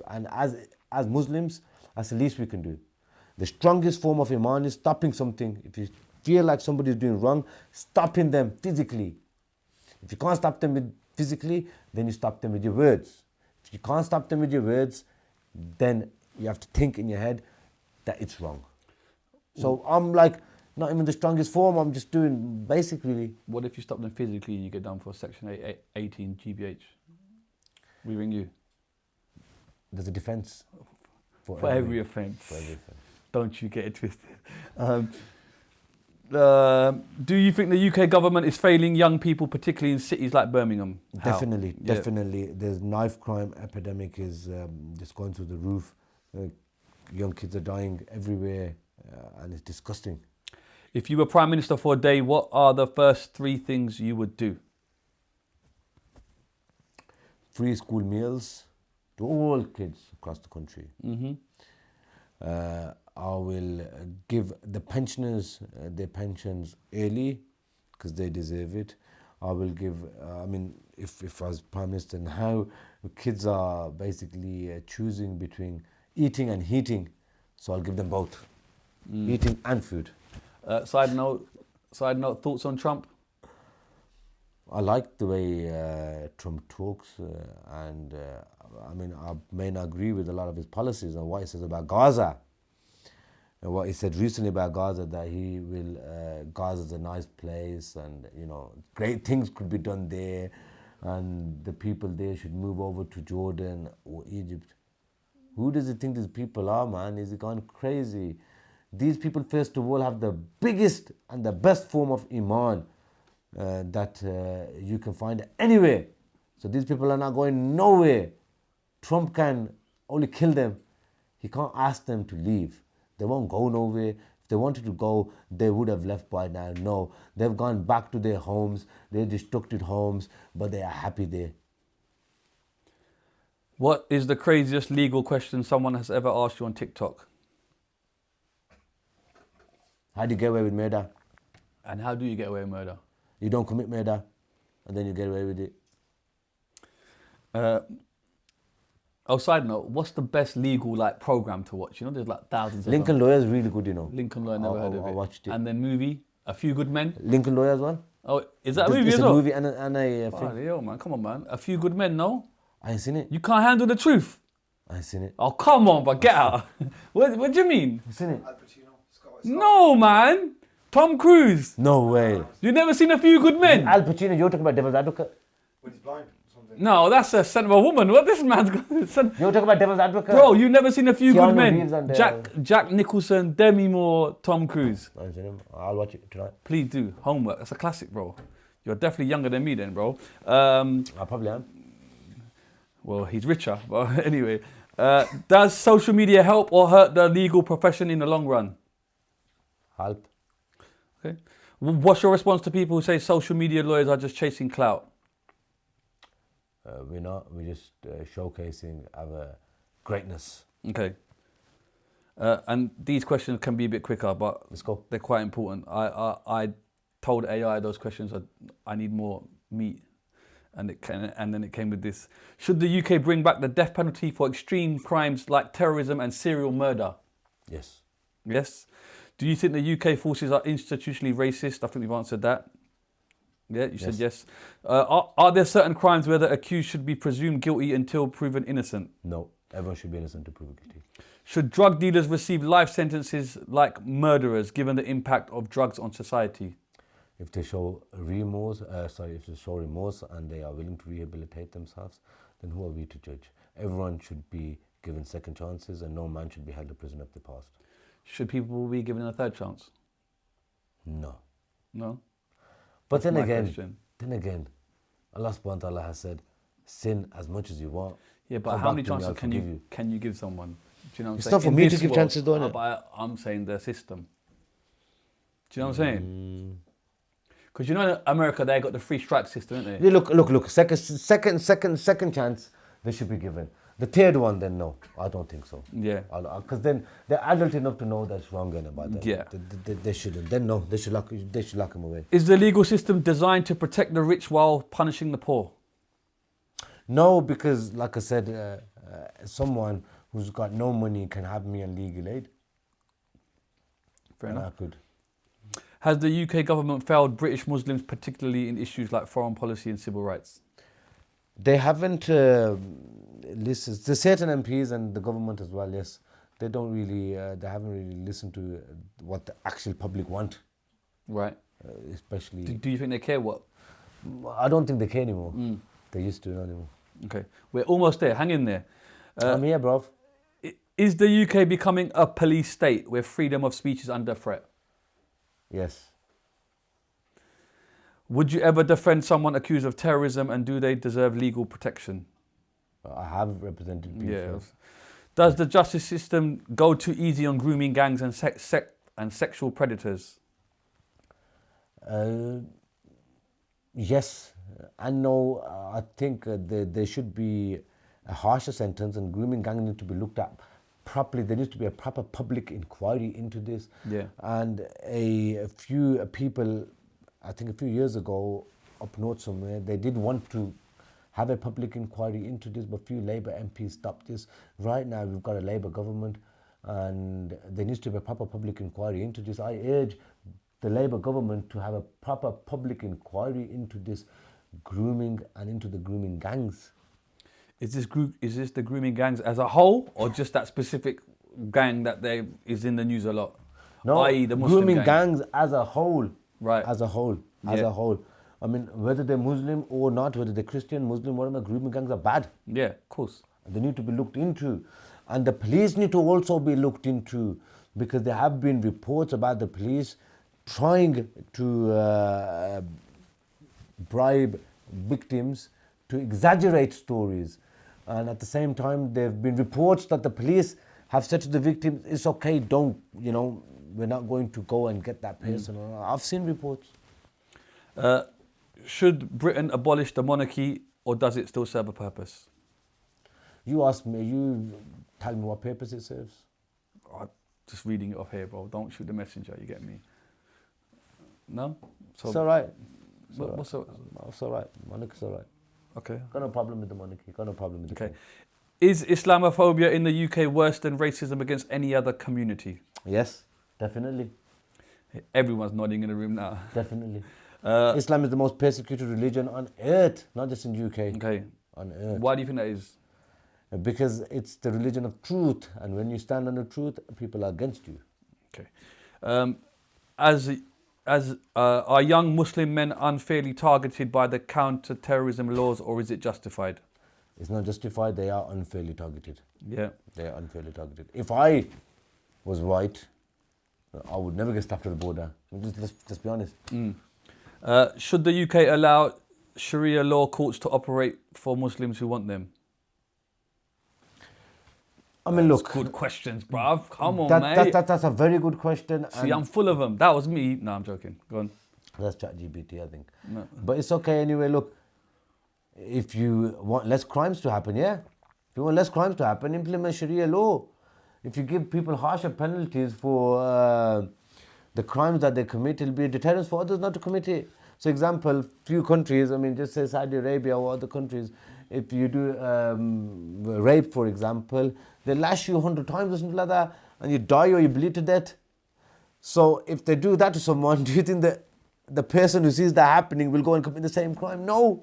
and as Muslims, that's the least we can do. The strongest form of iman is stopping something. If you feel like somebody is doing wrong, stopping them physically. If you can't stop them physically, then you stop them with your words. If you can't stop them with your words, then you have to think in your head that it's wrong. So I'm like, not even the strongest form, I'm just doing basically. What if you stop them physically and you get done for Section 18 GBH? We ring you. There's a defence for every offence. For every offence. Don't you get it twisted. Do you think the UK government is failing young people, particularly in cities like Birmingham? How? Definitely. There's knife crime epidemic is just going through the roof. Young kids are dying everywhere, and it's disgusting. If you were Prime Minister for a day, what are the first 3 things you would do? Free school meals to all kids across the country. I will give the pensioners their pensions early because they deserve it. I will give, if I was Prime Minister now, kids are basically choosing between eating and heating, so I'll give them both, eating and food. Side note, thoughts on Trump? I like the way Trump talks, and I may not agree with a lot of his policies and what he says about Gaza. And what he said recently about Gaza, that he will, Gaza's a nice place, and great things could be done there, and the people there should move over to Jordan or Egypt. Who does he think these people are, man? Is he gone crazy? These people, first of all, have the biggest and the best form of iman that you can find anywhere. So these people are not going nowhere. Trump can only kill them. He can't ask them to leave. They won't go nowhere. If they wanted to go, they would have left by now. No, they've gone back to their homes, their destructed homes, but they are happy there. What is the craziest legal question someone has ever asked you on TikTok? How do you get away with murder? And how do you get away with murder? You don't commit murder, and then you get away with it. Oh, side note, what's the best legal like program to watch? You know, there's like thousands of Lincoln them. Lawyer is really good, you know. Lincoln Lawyer, never heard of I it. watched it. And then movie, A Few Good Men. Lincoln Lawyer's one. Oh, is that a movie It's as a well? movie and a Oh, thing. yo, man, come on, man. A Few Good Men, no? I ain't seen it. You can't handle the truth. I ain't seen it. Oh, come on, but get out. What do you mean? You seen it? Al Pacino, Scott. No, man. Tom Cruise. No way. You never seen A Few Good Men? Al Pacino, you're talking about Devil's Advocate. When he's blind or something. No, that's a son of a woman. What this man's got? Son. You're talking about Devil's Advocate. Bro, you never seen A Few Keanu Good Men? Reeves and, Jack Nicholson, Demi Moore, Tom Cruise. I ain't seen him. I'll watch it tonight. Please do. Homework. That's a classic, bro. You're definitely younger than me then, bro. I probably am. Well, he's richer. But anyway, does social media help or hurt the legal profession in the long run? Help. Okay. What's your response to people who say social media lawyers are just chasing clout? We're not. We're just showcasing our greatness. Okay. And these questions can be a bit quicker, but Let's go. they're quite important. I told AI those questions. I need more meat, and then it came with this. Should the UK bring back the death penalty for extreme crimes like terrorism and serial murder? Yes. Yes. Do you think the UK forces are institutionally racist? I think we've answered that. Yeah, you said yes. Are there certain crimes where the accused should be presumed guilty until proven innocent? No. Everyone should be innocent to prove guilty. Should drug dealers receive life sentences like murderers, given the impact of drugs on society? If they show remorse, if they show remorse and they are willing to rehabilitate themselves, then who are we to judge? Everyone should be given second chances, and no man should be held a prisoner of the past. Should people be given a third chance? No. No. But That's then my again, question. Allah subhanahu wa ta'ala has said, sin as much as you want. Yeah, but Come how back many to me, chances I'll can forgive you give someone? Do you know what I'm It's saying? not for In me to this give world, chances, though, innit? But I'm saying the system. Do you know what I'm saying? Because you know in America they got the free strike system, don't they? Yeah, look. Second chance, they should be given. The third one, then no, I don't think so. Yeah. Because then they're adult enough to know that's wrong and about that. Yeah. They shouldn't. Then no, they should lock him away. Is the legal system designed to protect the rich while punishing the poor? No, because like I said, someone who's got no money can have me on legal aid. Fair And enough. I could. Has the UK government failed British Muslims, particularly in issues like foreign policy and civil rights? They haven't listened. There's certain MPs and the government as well. Yes, they don't really. They haven't really listened to what the actual public want. Right. Especially. Do you think they care what? I don't think they care anymore. They used to, not anymore. Okay. We're almost there. Hang in there. I'm here, bruv. Is the UK becoming a police state where freedom of speech is under threat? Yes. Would you ever defend someone accused of terrorism, and do they deserve legal protection? I have represented people. Yeah. Does the justice system go too easy on grooming gangs and sexual predators? Yes and no. I think there should be a harsher sentence, and grooming gang need to be looked at properly. There needs to be a proper public inquiry into this. Yeah. And a few people, I think a few years ago, up north somewhere, they did want to have a public inquiry into this, but few Labour MPs stopped this. Right now, we've got a Labour government, and there needs to be a proper public inquiry into this. I urge the Labour government to have a proper public inquiry into this grooming and into the grooming gangs. Is this the grooming gangs as a whole, or just that specific gang that is in the news a lot? No, i.e. the Muslim grooming gang. gangs as a whole. Right. As a whole. I mean, whether they're Muslim or not, whether they're Christian, Muslim, whatever, grooming gangs are bad. Yeah, of course. They need to be looked into. And the police need to also be looked into, because there have been reports about the police trying to bribe victims to exaggerate stories. And at the same time, there have been reports that the police have said to the victims, it's okay, we're not going to go and get that person. I've seen reports. Should Britain abolish the monarchy, or does it still serve a purpose? You ask me, you tell me what purpose it serves. I'm just reading it off here, bro. Don't shoot the messenger, you get me? No? So, It's all right. What's It's all right. Monarchy's all right. Okay. Got no problem with the monarchy. Got no problem with the Okay. king. Is Islamophobia in the UK worse than racism against any other community? Yes, definitely. Everyone's nodding in the room now. Definitely. Islam is the most persecuted religion on earth, not just in UK. Okay. On earth. Why do you think that is? Because it's the religion of truth, and when you stand on the truth, people are against you. Okay. Are young Muslim men unfairly targeted by the counter-terrorism laws, or is it justified? It's not justified, they are unfairly targeted. Yeah. They are unfairly targeted. If I was white, I would never get stopped at the border. Let's be honest. Should the UK allow Sharia law courts to operate for Muslims who want them? I mean, look. Good questions, bruv. Come on, mate. That's a very good question. See, I'm full of them. That was me. No, I'm joking. Go on. That's ChatGPT, I think. No. But it's okay anyway. Look, if you want less crimes to happen, yeah? If you want less crimes to happen, implement Sharia law. If you give people harsher penalties for the crimes that they commit, it'll be a deterrence for others not to commit it. So example, few countries, I mean, just say Saudi Arabia or other countries, if you do rape, for example, they lash you 100 times or something like that, and you die or you bleed to death. So if they do that to someone, do you think that the person who sees that happening will go and commit the same crime? No.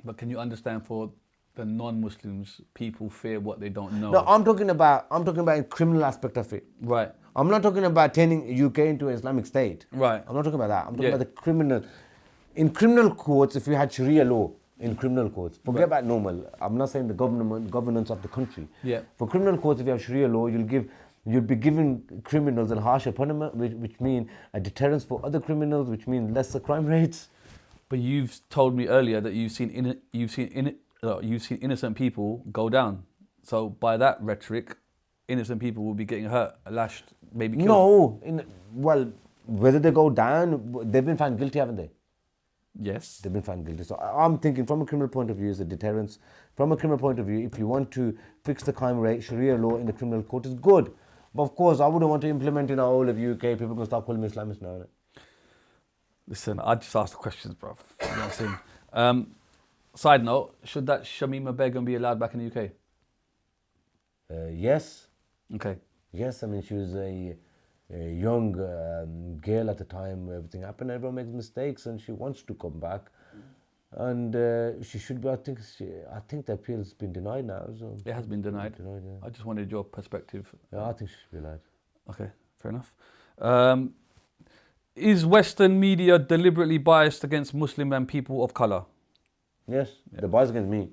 But can you understand for the non-Muslims, people fear what they don't know? No, I'm talking about a criminal aspect of it. Right. I'm not talking about turning UK into an Islamic state. Right. I'm not talking about that. I'm talking about the criminal. In criminal courts, if you had Sharia law in criminal courts, forget about normal. I'm not saying the governance of the country. Yeah. For criminal courts, if you have Sharia law, you'll be giving criminals a harsher punishment, which mean a deterrence for other criminals, which means lesser crime rates. But you've told me earlier that you've seen innocent people go down. So by that rhetoric, innocent people will be getting hurt, lashed, maybe killed. No. Well, whether they go down, they've been found guilty, haven't they? Yes. They've been found guilty. So I'm thinking from a criminal point of view, it's a deterrence. From a criminal point of view, if you want to fix the crime rate, Sharia law in the criminal court is good. But of course, I wouldn't want to implement in all of UK. People can start calling me Islamist now. Innit? Listen, I just asked the questions, bro. You know what I'm saying? Side note, should that Shamima Begum be allowed back in the UK? Yes. Okay. Yes, I mean, she was a young girl at the time where everything happened. Everyone makes mistakes and she wants to come back. And she should be, I think the appeal's been denied now. So It has been denied. Yeah. I just wanted your perspective. Yeah, I think she should be allowed. Okay, fair enough. Is Western media deliberately biased against Muslim and people of colour? Yes, the bias against me.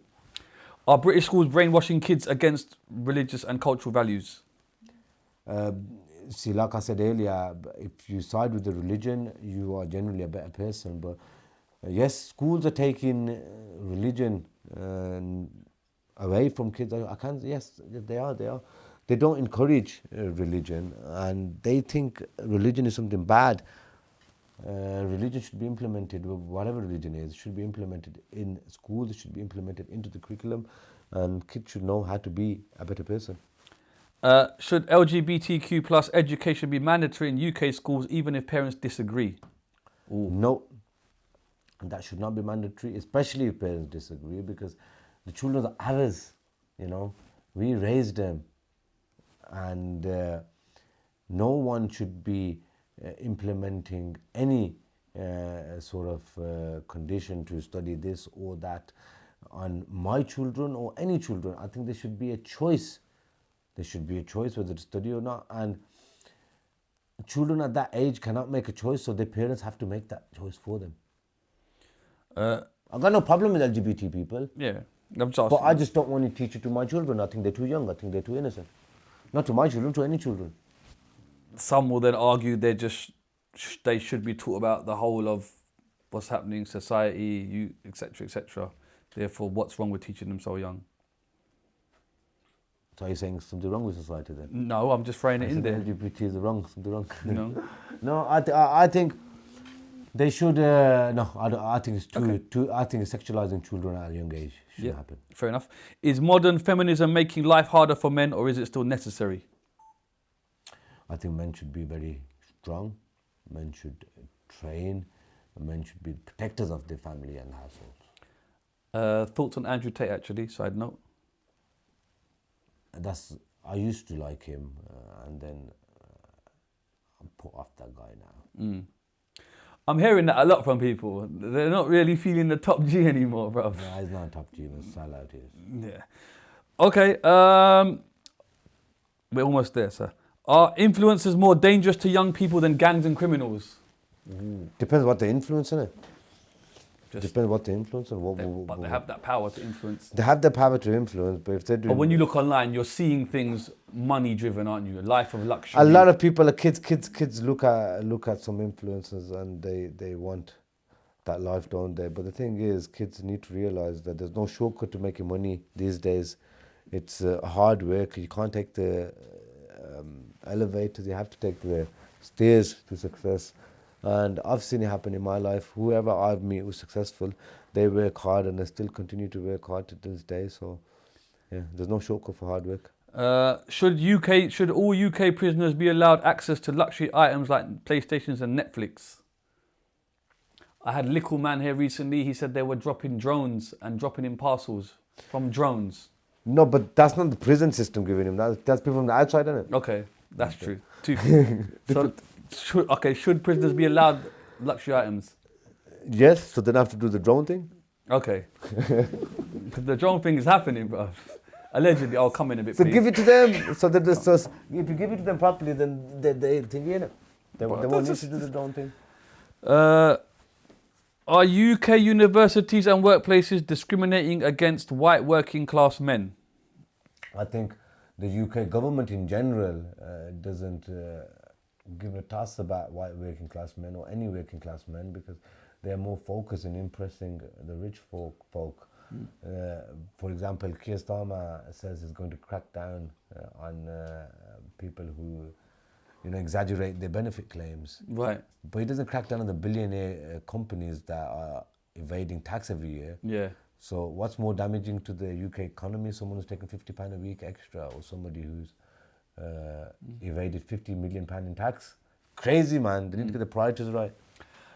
Are British schools brainwashing kids against religious and cultural values? See, like I said earlier, if you side with the religion, you are generally a better person. But yes, schools are taking religion away from kids. Yes, they are. They don't encourage religion, and they think religion is something bad. Religion should be implemented, whatever religion is, should be implemented in schools, it should be implemented into the curriculum, and kids should know how to be a better person. Should LGBTQ plus education be mandatory in UK schools even if parents disagree? Ooh. No, that should not be mandatory, especially if parents disagree, because the children are ours, you know, we raised them, and no one should be implementing any sort of condition to study this or that on my children or any children. I think there should be a choice. There should be a choice whether to study or not, and children at that age cannot make a choice, so their parents have to make that choice for them. I've got no problem with LGBT people. Yeah, but I just don't want to teach it to my children. I think they're too young. I think they're too innocent. Not to my children, to any children. Some will then argue they should be taught about the whole of what's happening in society, etc., etc. Therefore, what's wrong with teaching them so young? So you're saying something wrong with society then? No, I'm just throwing it in there. LGBT is wrong, something wrong. No. No, I think they should. I think it's too. I think sexualizing children at a young age shouldn't happen. Fair enough. Is modern feminism making life harder for men, or is it still necessary? I think men should be very strong. Men should train. Men should be protectors of their family and households. Thoughts on Andrew Tate, actually, side note? I used to like him, and then I'm put off that guy now. I'm hearing that a lot from people. They're not really feeling the top G anymore, bruv. No, he's not top G, but sellout he is. Yeah. Okay. We're almost there, sir. Are influencers more dangerous to young people than gangs and criminals? Depends what the influence in it. Just- Depends what the influence and But they have that power to influence. They have the power to influence, but if they do, But when you look online, you're seeing things money driven, aren't you? A life of luxury. a lot of people, kids look at some influencers and they want that life, don't they? But the thing is, kids need to realize that there's no shortcut to making money these days. It's hard work. You can't take the elevators. You have to take the stairs to success. And I've seen it happen in my life. Whoever I've met who's successful, they work hard and they still continue to work hard to this day. So, yeah, there's no shortcut for hard work. Should all UK prisoners be allowed access to luxury items like PlayStations and Netflix? I had Lickle Man here recently. He said they were dropping drones and dropping in parcels from drones. No, but that's not the prison system giving him. That's people from the outside, isn't it? Okay, that's true. Should prisoners be allowed luxury items? Yes, so they don't have to do the drone thing. Okay. Because the drone thing is happening, bro. Allegedly, I'll come in a bit. So please. give it to them. So that if you give it to them properly, then they think in it. They won't need to do the drone thing. Are UK universities and workplaces discriminating against white working class men? I think the UK government in general doesn't give a toss about white working class men or any working class men, because they're more focused in impressing the rich folk. For example, Keir Starmer says he's going to crack down on people who exaggerate their benefit claims. Right. But he doesn't crack down on the billionaire companies that are evading tax every year. Yeah. So what's more damaging to the UK economy? Someone who's taking £50 a week extra, or somebody who's evaded £50 million in tax? Crazy, man. They need to get the priorities right.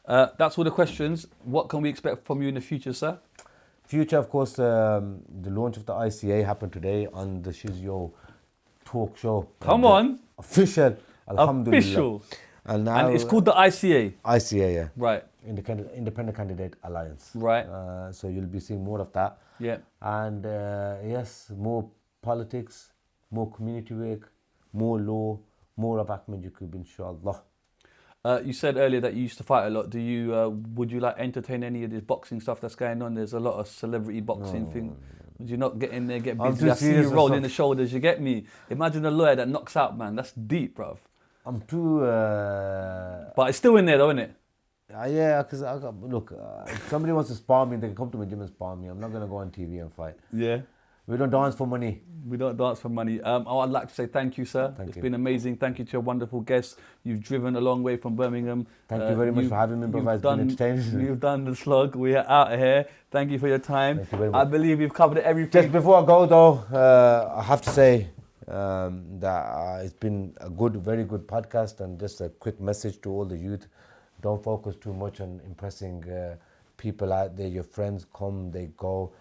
That's all the questions. What can we expect from you in the future, sir? Future, of course, the launch of the ICA happened today on the Shizzio talk show. Come on. Official. Alhamdulillah. Official. And now And it's called the ICA. ICA, yeah. Right. Independent Candidate Alliance. Right. So you'll be seeing more of that. Yeah. And yes, more politics, more community work, more law, more of Akhmed Yakoob, inshallah. You said earlier that you used to fight a lot. Do you? Would you like entertain any of this boxing stuff that's going on? There's a lot of celebrity boxing thing. Would you not get in there, get I'm busy? too I see you serious rolling myself. the shoulders. You get me? Imagine a lawyer that knocks out, man. That's deep, bruv. I'm too... But it's still in there, though, isn't it? yeah, because look, if somebody wants to spar me, they can come to my gym and spar me. I'm not going to go on TV and fight. Yeah. We don't dance for money. We don't dance for money. I'd like to say thank you, sir. It's been amazing. Thank you to your wonderful guests. You've driven a long way from Birmingham. Thank you very much for having me, brother. It's been entertaining. You've done the slog. We are out of here. Thank you for your time. Thank you very much. I believe we've covered everything. Just before I go, though, I have to say that it's been a very good podcast, and just a quick message to all the youth. Don't focus too much on impressing people out there. Your friends come, they go.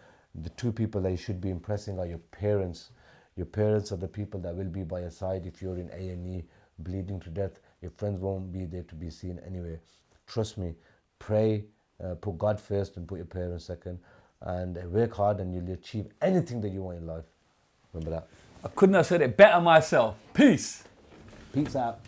The two people that you should be impressing are your parents. Your parents are the people that will be by your side if you're in A&E bleeding to death. Your friends won't be there to be seen anyway. Trust me. Pray, put God first and put your parents second, and work hard and you'll achieve anything that you want in life. Remember that. I couldn't have said it better myself. Peace. Peace out.